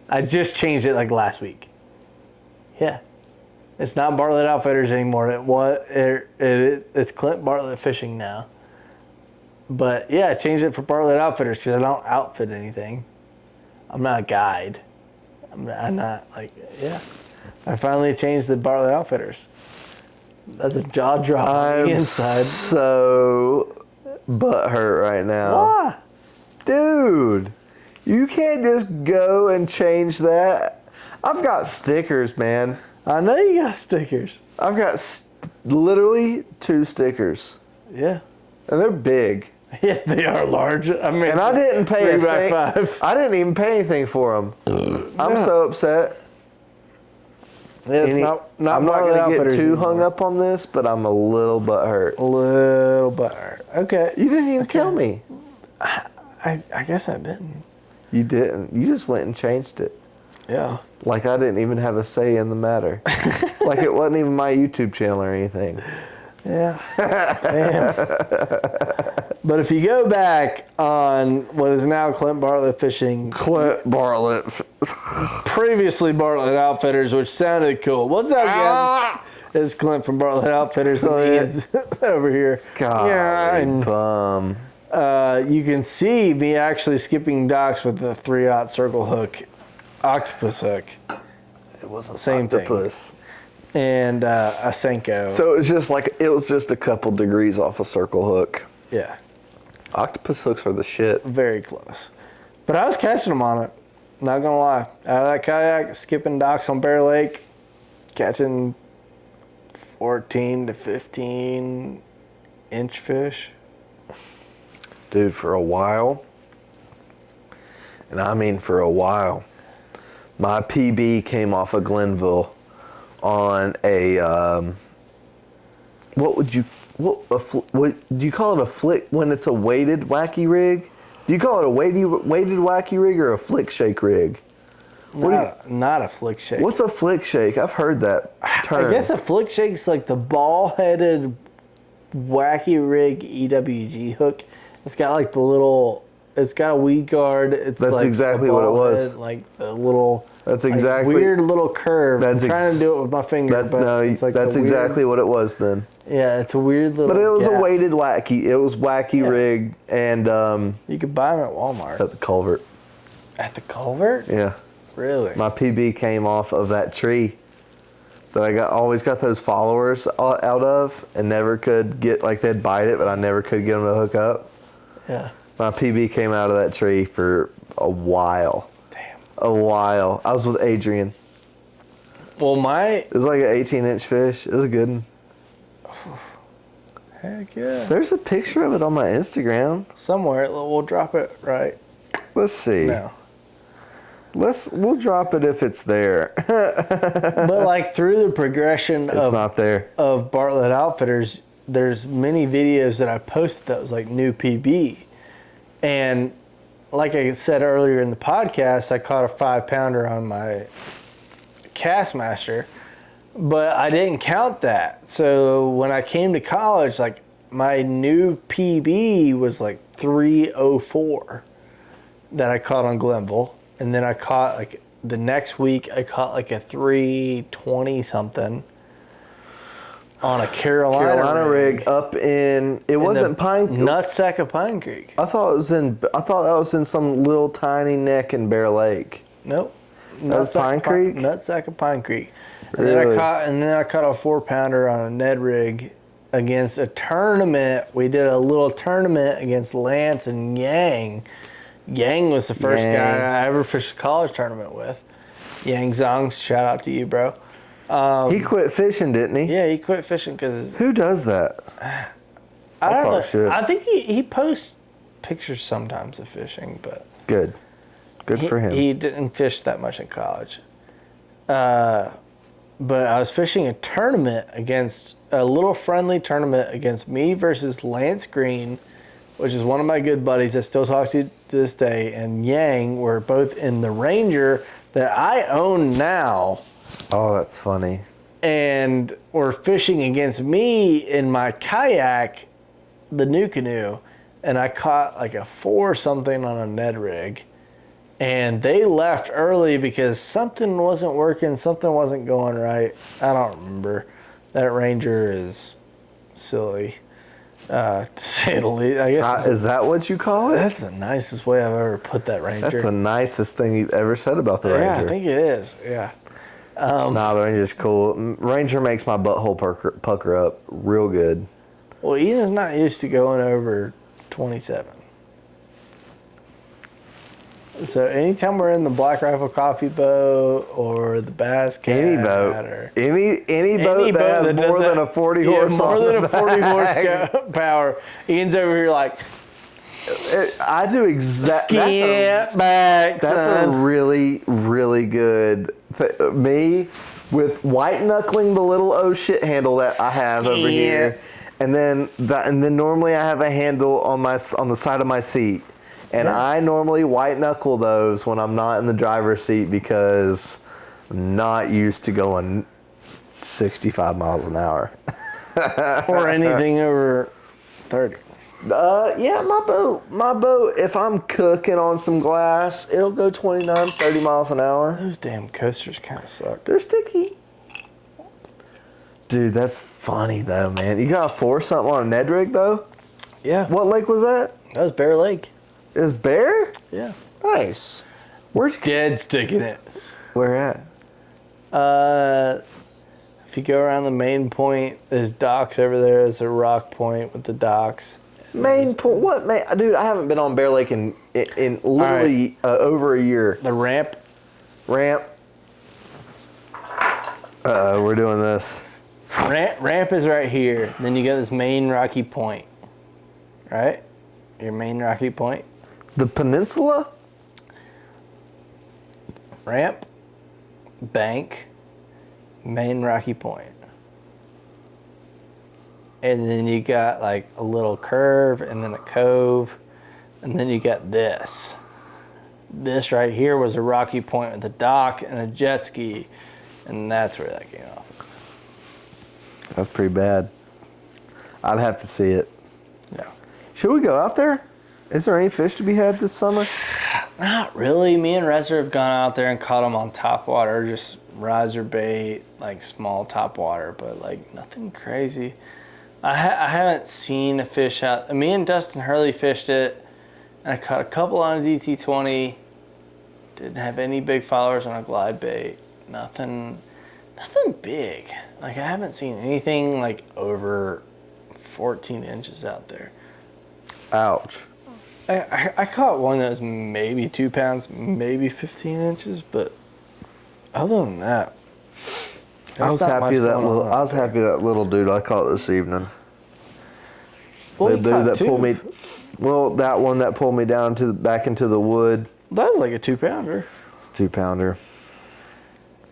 I just changed it like last week. Yeah. It's not Bartlett Outfitters anymore. It's Clint Bartlett Fishing now. But yeah, I changed it for Bartlett Outfitters because I don't outfit anything. I'm not a guide. I'm not like, yeah. I finally changed the Bartlett Outfitters. That's a jaw drop on I'm the inside. so butthurt right now. Ah, Dude, you can't just go and change that. I've got stickers, man. I know you got stickers. I've got literally 2 stickers. Yeah. And they're big. Yeah, they are large. I mean, And I didn't pay 3 by 5. I didn't even pay anything for them. I'm so upset. Yeah, it's I'm not not Bartlett going to get Outfitters too hung anymore. up on this, but I'm a little butthurt. A little butthurt. Okay. You didn't even tell me. I guess I didn't. You didn't. You just went and changed it. Yeah. Like I didn't even have a say in the matter. Like it wasn't even my YouTube channel or anything. Yeah. Damn. But if you go back on what is now Clint Bartlett Fishing, Clint Bartlett. previously Bartlett Outfitters, which sounded cool. What's up, guys? It's Clint from Bartlett Outfitters. So he is over here. God, Yeah, and bum. you can see me actually skipping docks with the 3/0 circle hook, octopus hook. It was a Same thing. octopus. and a Senko. So it was just a couple degrees off a circle hook. yeah, Octopus hooks are the shit. very close. But I was catching them on it. Not gonna lie. Out of that kayak, skipping docks on Bear Lake, catching 14 to 15 inch fish. Dude, for a while, and I mean for a while, my PB came off of Glenville on a, what do you call it, a flick when it's a weighted wacky rig? Do you call it a weighted wacky rig or a flick shake rig? Not a flick shake. What's a flick shake? I've heard that term. I guess a flick shake's like the ball-headed wacky rig EWG hook. It's got like the little. It's got a weed guard. It's That's like exactly a what it ball was. head, like the little. That's like, exactly weird little curve. I'm trying to do it with my finger, but it's like that's the weird, exactly what it was then. Yeah, it's a weird little. But it was gap. a weighted wacky. It was wacky rig and You could buy them at Walmart. at the culvert. At the culvert? Yeah. Really? My PB came off of that tree that I always got those followers out of and never could get, like they'd bite it, but I never could get them to hook up. Yeah. My PB came out of that tree for a while. Damn. A while. I was with Adrian. Well, It was like an 18-inch fish. It was a good one. heck yeah. There's a picture of it on my Instagram. Somewhere, we'll drop it right Let's see. now. We'll drop it if it's there. But like through the progression It's not there. of Bartlett Outfitters, there's many videos that I posted that was like new PB. And like I said earlier in the podcast, I caught a 5-pounder on my Castmaster, but I didn't count that. So when I came to college, like my new PB was like 304 that I caught on Glenville. And then I caught like the next week, I caught like a 320 something on a Carolina rig up in, it wasn't Pine Creek. Nutsack of Pine Creek. I thought that was in some little tiny neck in Bear Lake. Nope. That's Pine Creek? Nutsack of Pine Creek. And Really? then I caught a 4-pounder on a Ned rig against a tournament. We did a little tournament against Lance and Yang. Yang was the first Yang. guy I ever fished a college tournament with. Yang Zongs, shout out to you, bro. He quit fishing, didn't he? Yeah, he quit fishing because Who does that? I don't know. talk shit. I think he posts pictures sometimes of fishing, but Good. Good for him. he didn't fish that much in college. But I was fishing a tournament against a little friendly tournament against me versus Lance Green, which is one of my good buddies I still talk to this day, and Yang. Were both in the Ranger that I own now, Oh, that's funny. and were fishing against me in my kayak, the new canoe, and I caught like a 4 something on a Ned rig. And they left early because something wasn't working, something wasn't going right. I don't remember. That Ranger is silly, to say the least. I guess Is that what you call it? that's the nicest way I've ever put that Ranger. That's the nicest thing you've ever said about the Yeah, Ranger. I think it is. Yeah. Nah, the Ranger's cool. Ranger makes my butthole pucker up real good. Well, Ethan's not used to going over 27. So anytime we're in the Black Rifle Coffee boat or the Bass Cat Any boat. or Any boat that has more than a 40 horse more on than the a 40 back. horsepower, Ian's over here like, I do exactly. get back, That's a son. really, really good. Me with white knuckling the little oh shit handle that I have over here, and then normally I have a handle on the side of my seat, and I normally white knuckle those when I'm not in the driver's seat because I'm not used to going 65 miles an hour. Or anything over 30. Yeah, my boat, if I'm cooking on some glass, it'll go 29, 30 miles an hour. Those damn coasters kind of suck. They're sticky. Dude, that's funny though, man. You got a 4 something on a Ned rig though? Yeah. What lake was that? That was Bear Lake. It was Bear? Yeah. Nice. Where'd you Dead sticking it. Where at? If you go around the main point, there's docks over there. There's a rock point with the docks. Main point? What, man? Dude, I haven't been on Bear Lake in literally over a year. The ramp. Ramp. We're doing this. Ramp is right here. Then you got this main rocky point. Right? Your main rocky point. The peninsula? Ramp. Bank. Main rocky point. And then you got like a little curve and then a cove. And then you got this. This right here was a rocky point with a dock and a jet ski. And that's where that came off. That's pretty bad. I'd have to see it. Yeah. Should we go out there? Is there any fish to be had this summer? Not really. Me and Rezer have gone out there and caught them on top water, just riser bait, like small top water, but like nothing crazy. I haven't seen a fish out. Me and Dustin Hurley fished it, and I caught a couple on a DT20. Didn't have any big followers on a glide bait. Nothing big. Like I haven't seen anything like over 14 inches out there. Ouch. I caught one that was maybe 2 pounds, maybe 15 inches, but other than that, I was happy that little dude I caught this evening. Well, The you dude caught that two. pulled me. Well, that one that pulled me down back into the wood. That was like a 2-pounder. It's a 2-pounder.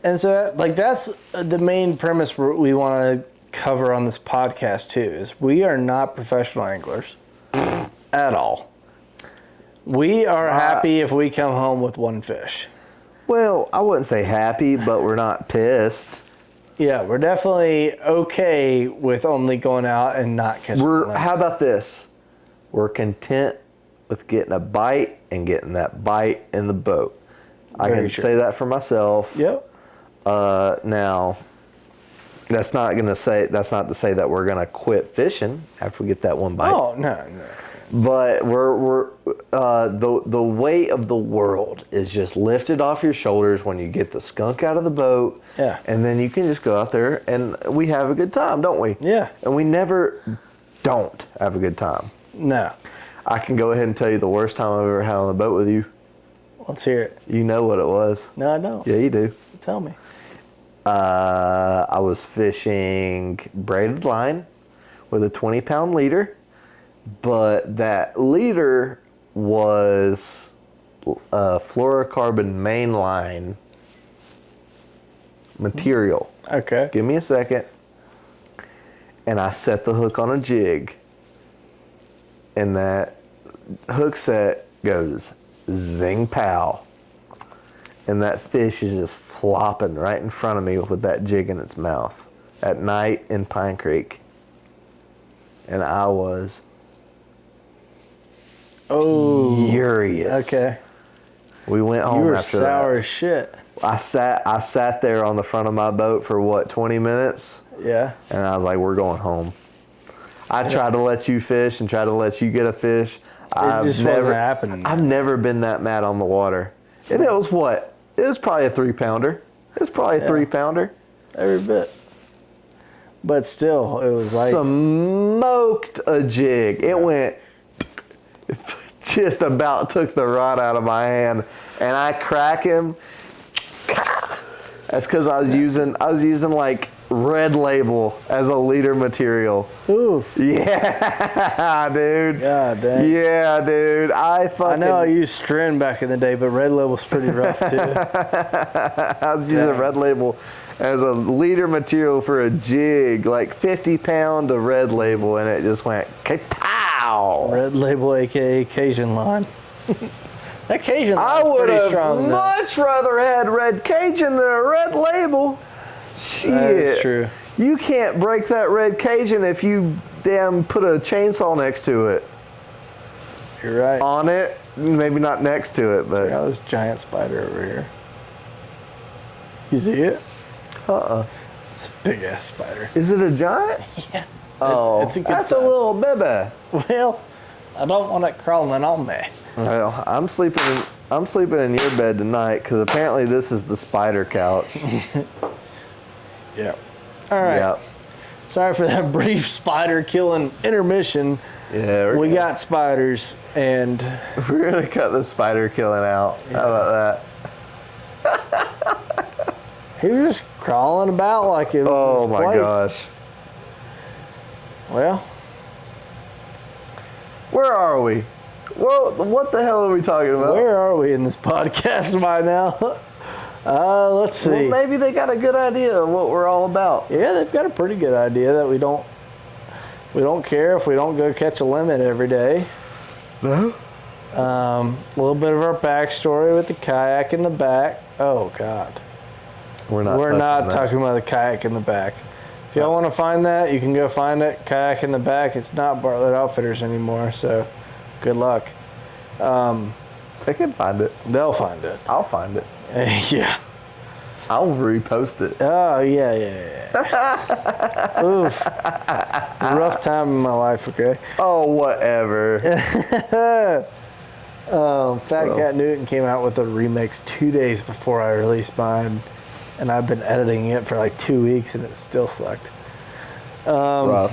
And so, that's the main premise we want to cover on this podcast too. Is we are not professional anglers at all. We are happy if we come home with one fish. Well, I wouldn't say happy, but we're not pissed. Yeah, we're definitely okay with only going out and not catching. How about this? We're content with getting a bite and getting that bite in the boat. I Very can true. say that for myself. Yep. Now, that's not to say that we're gonna quit fishing after we get that one bite. Oh no. But we're the weight of the world is just lifted off your shoulders when you get the skunk out of the boat. Yeah. And then you can just go out there and we have a good time, don't we? Yeah. And we never don't have a good time. No. I can go ahead and tell you the worst time I've ever had on the boat with you. Let's hear it. You know what it was. No, I don't. Yeah, you do. Tell me. I was fishing braided line with a 20-pound leader, but that leader was a fluorocarbon mainline material. Okay. Give me a second. And I set the hook on a jig, and that hook set goes zing pow. And that fish is just flopping right in front of me with that jig in its mouth at night in Pine Creek. And I was furious. Okay. We went home You were after sour that. as shit. I sat there on the front of my boat for what, 20 minutes? Yeah. And I was like, we're going home. I tried to let you fish and tried to let you get a fish. It just wasn't happening. I've never been that mad on the water. And it was what? It was probably a 3-pounder. It was probably a 3-pounder. Every bit. But still, it was like Smoked a jig. It went, just about took the rod out of my hand. And I crack him. That's because I was using like Red Label as a leader material. oof. Yeah, dude. God dang. Yeah, dude. I know I used Strin back in the day, but Red Label's pretty rough too. I was using Red Label as a leader material for a jig, like 50-pound of Red Label, and it just went ka-pow. Red Label, aka Cajun line. That Cajun I line's would pretty have strong. though. much rather had Red Cajun than a Red Label. Shit. That is true. You can't break that Red Cajun if you damn put a chainsaw next to it. You're right. On it, maybe not next to it, but Got this giant spider over here. You see it? It's a big ass spider. is it a giant? Yeah. Oh, it's a good that's size. a little baby. Well, I don't want it crawling on me. Well, I'm sleeping in your bed tonight because apparently this is the spider couch. Yeah. All right. Yep. Sorry for that brief spider killing intermission. Yeah, We got spiders, and we're gonna cut the spider killing out. How about that? he was just crawling about like it was Oh his my place. gosh. Well, Where are we? Well, what the hell are we talking about? where are we in this podcast by now? Let's see. Well, maybe they got a good idea of what we're all about. Yeah, they've got a pretty good idea that we don't care if we don't go catch a limit every day. No? A little bit of our backstory with the kayak in the back. Oh God, We're not. we're touching not that. talking about the kayak in the back. If y'all want to find that, you can go find it. Kayak in the back. It's not Bartlett Outfitters anymore, so good luck. They can find it. They'll find it. I'll find it. Yeah. I'll repost it. Oh yeah. Oof. Rough time in my life. Okay. Oh, whatever. Fat Cat Newton came out with a remix 2 days before I released mine, and I've been editing it for like 2 weeks, and it still sucked. Rough.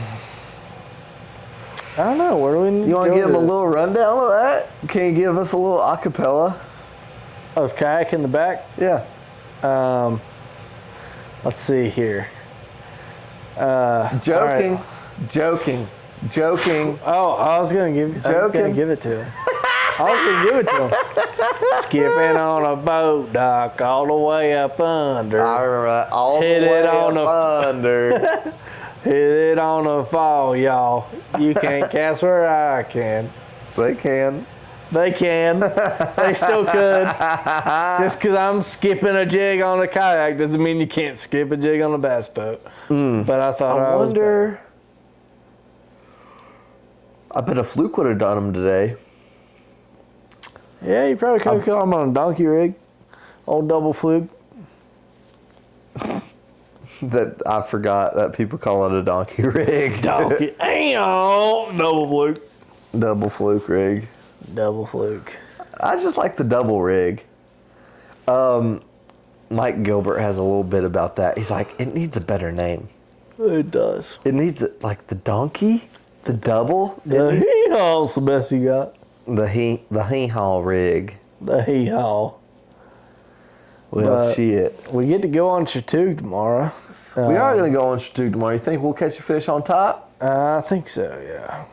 I don't know. Where do we? You want to give them a little rundown of that? Can you give us a little acapella? of kayak in the back? Yeah. Let's see here. Joking. right. Joking. Oh, I was gonna give it to him. Skipping on a boat dock all the way up under. I remember that. All Hit the way it on up under. Hit it on the fall, y'all. You can't cast where I can. They can. They can. They still could. Just because I'm skipping a jig on a kayak doesn't mean you can't skip a jig on a bass boat. But I thought I was better. I bet a fluke would have done them today. Yeah, you probably could have caught him on a donkey rig. Old double fluke. That I forgot that people call it a donkey rig. Donkey. Double fluke. Double fluke rig. Double fluke. I just like the double rig. Mike Gilbert has a little bit about that. He's like, it needs a better name. It does. It needs like the donkey, the double, The hee-haw's the best you got. the hee-haw rig. The hee-haw. Well, But- shit. We get to go on Chattooga tomorrow. We are going to go on Chattooga tomorrow. You think we'll catch a fish on top? I think so, yeah.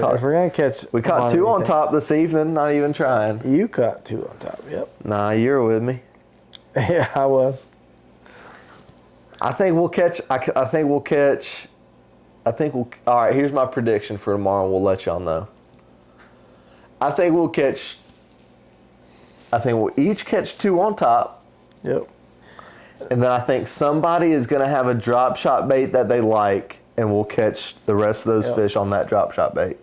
caught- If we're going to catch... We caught two on anything. top this evening, not even trying. You caught two on top, yep. Nah, you're with me. Yeah, I was. I think we'll catch. All right, here's my prediction for tomorrow. We'll let y'all know. I think we'll each catch two on top, Yep. and then I think somebody is going to have a drop shot bait that they like, and we'll catch the rest of those Yep. fish on that drop shot bait.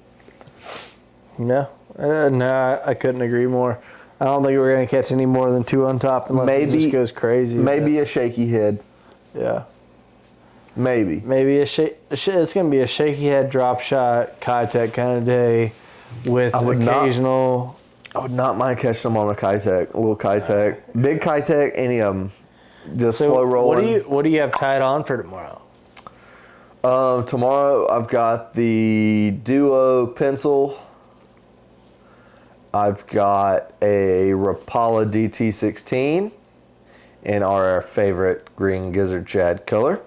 No. No, I couldn't agree more. I don't think we're going to catch any more than two on top unless it just goes crazy. Maybe a shaky head. Yeah. Maybe. Maybe it's going to be a shaky head drop shot, Kitech kind of day with would not- occasional... I would not mind catching them on a Kitech, a little Kitech, big Kitech, any of them. Just So slow rolling. What do you have tied on for tomorrow? Tomorrow I've got the Duo pencil. I've got a Rapala DT16 in our favorite green gizzard shad color.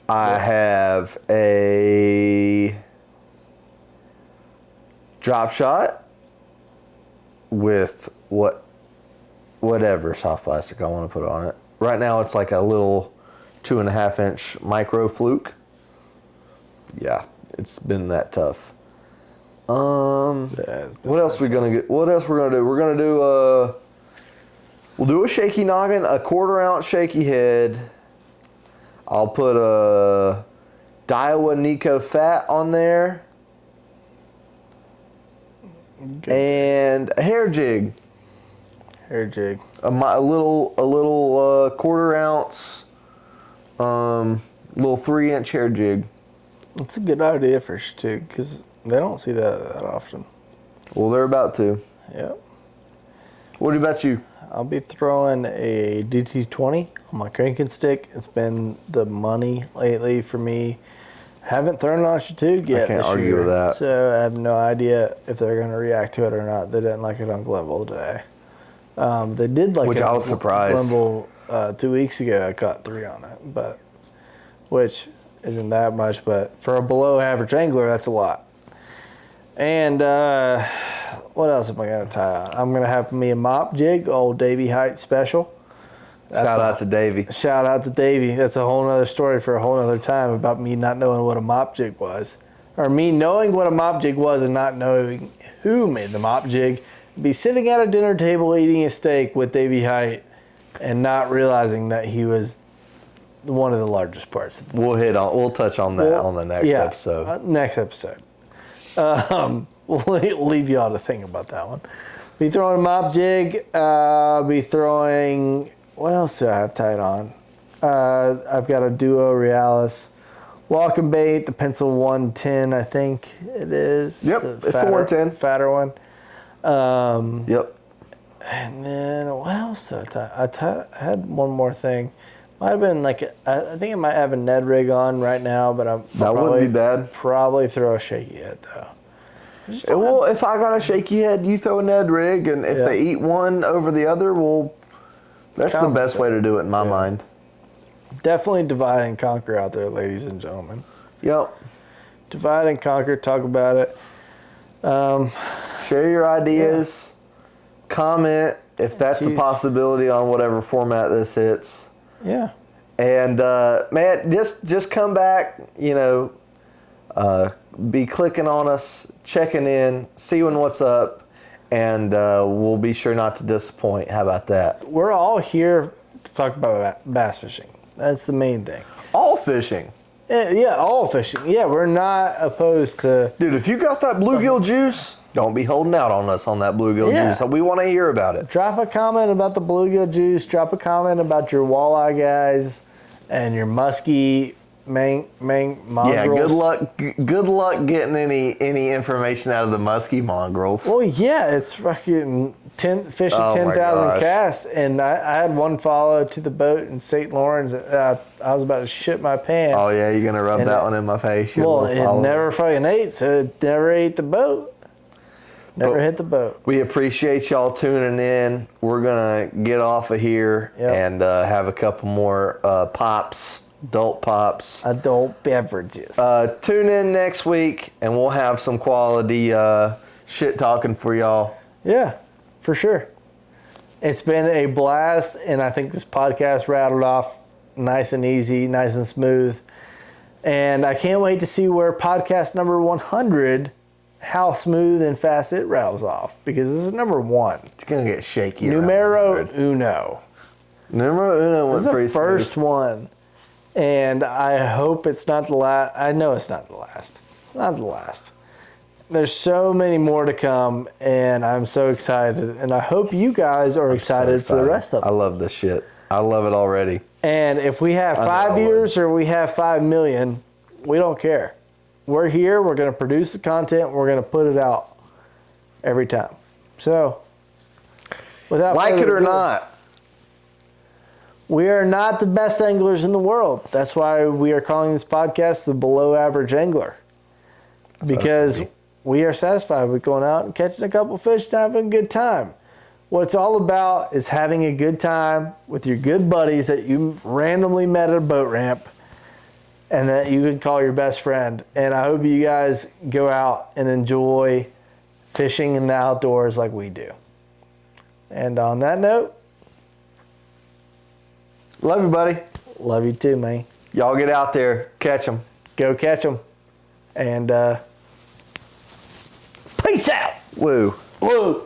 I have a drop shot with whatever soft plastic I want to put on it. Right now it's like a little 2.5 inch micro fluke. Yeah, it's been that tough. What else we gonna get? What else we're gonna do? We're gonna do we'll do a shaky noggin, a 1/4 ounce shaky head. I'll put a Daiwa Nico Fat on there. And a hair jig. Hair jig. A little 1/4 ounce little 3-inch hair jig. It's a good idea for Chattooga because they don't see that often. Well, they're about to. Yep. What about you? I'll be throwing a DT20 on my cranking stick. It's been the money lately for me. Haven't thrown Longitude yet. I can't this argue year, with that. So I have no idea if they're going to react to it or not. They didn't like it on Glenville today. They did like Which it I was surprised. Glenville 2 weeks ago. I caught 3 on it, but which isn't that much. But for a below average angler, that's a lot. And what else am I going to tie on? I'm going to have me a mop jig, old Davy Heights special. Shout out to Davey. Shout out to Davey. That's a whole nother story for a whole nother time about me not knowing what a mop jig was. Or me knowing what a mop jig was and not knowing who made the mop jig. Be sitting at a dinner table eating a steak with Davey Height and not realizing that he was one of the largest parts of the We'll touch on that on the next episode. Next episode. We'll leave you all to think about that one. Be throwing a mop jig. Be throwing... What else do I have tied on? I've got a Duo Realis walking bait, the Pencil 110, I think it is. Yep, it's the 110. Fatter one. Yep. And then what else did I tie? I had one more thing. Might have been like, I think I might have a Ned rig on right now, but That wouldn't be bad. Probably throw a shaky head though. Well, if I got a shaky head, you throw a Ned rig, and if they eat one over the other, well, that's the best way to do it in my mind. Definitely divide and conquer out there, ladies and gentlemen. Yep. Divide and conquer, talk about it. Share your ideas. Comment if that's a possibility on whatever format this hits. Yeah. And man, just come back, be clicking on us, checking in, seeing what's up, and we'll be sure not to disappoint. How about that? We're all here to talk about bass fishing. That's the main thing. All fishing. Yeah, all fishing. Yeah, we're not opposed to... Dude, if you got that bluegill juice, don't be holding out on us on that bluegill juice. We want to hear about it. Drop a comment about the bluegill juice. Drop a comment about your walleye guys and your musky mongrels. Yeah, good luck getting any information out of the musky mongrels. Well, yeah, it's fucking fishing 10,000 casts, and I had one follow to the boat in St. Lawrence. I was about to shit my pants. Oh yeah, you're gonna rub that one in my face. Well, it never fucking ate, so it never ate the boat. Never hit the boat. We appreciate y'all tuning in. We're gonna get off of here and have a couple more adult pops. Adult beverages. Tune in next week, and we'll have some quality shit talking for y'all. Yeah, for sure. It's been a blast, and I think this podcast rattled off nice and easy, nice and smooth. And I can't wait to see where podcast number 100, how smooth and fast it rattles off, because this is number 1. It's gonna get shaky. Numero uno. Numero uno went pretty This is the first one. And I hope it's not the last. I know it's not the last. It's not the last. There's so many more to come, and I'm so excited. And I hope you guys are excited for the rest of them. I love this shit. I love it already. And if we have 5 years or we have 5 million, we don't care. We're here. We're going to produce the content. We're going to put it out every time. So, without like it or not, we are not the best anglers in the world. That's why we are calling this podcast the Below Average Angler. Because we are satisfied with going out and catching a couple fish and having a good time. What it's all about is having a good time with your good buddies that you randomly met at a boat ramp and that you could call your best friend. And I hope you guys go out and enjoy fishing in the outdoors like we do. And on that note, love you, buddy. love you too, man. Y'all get out there, catch them. Go catch them. And peace out. Woo. Woo.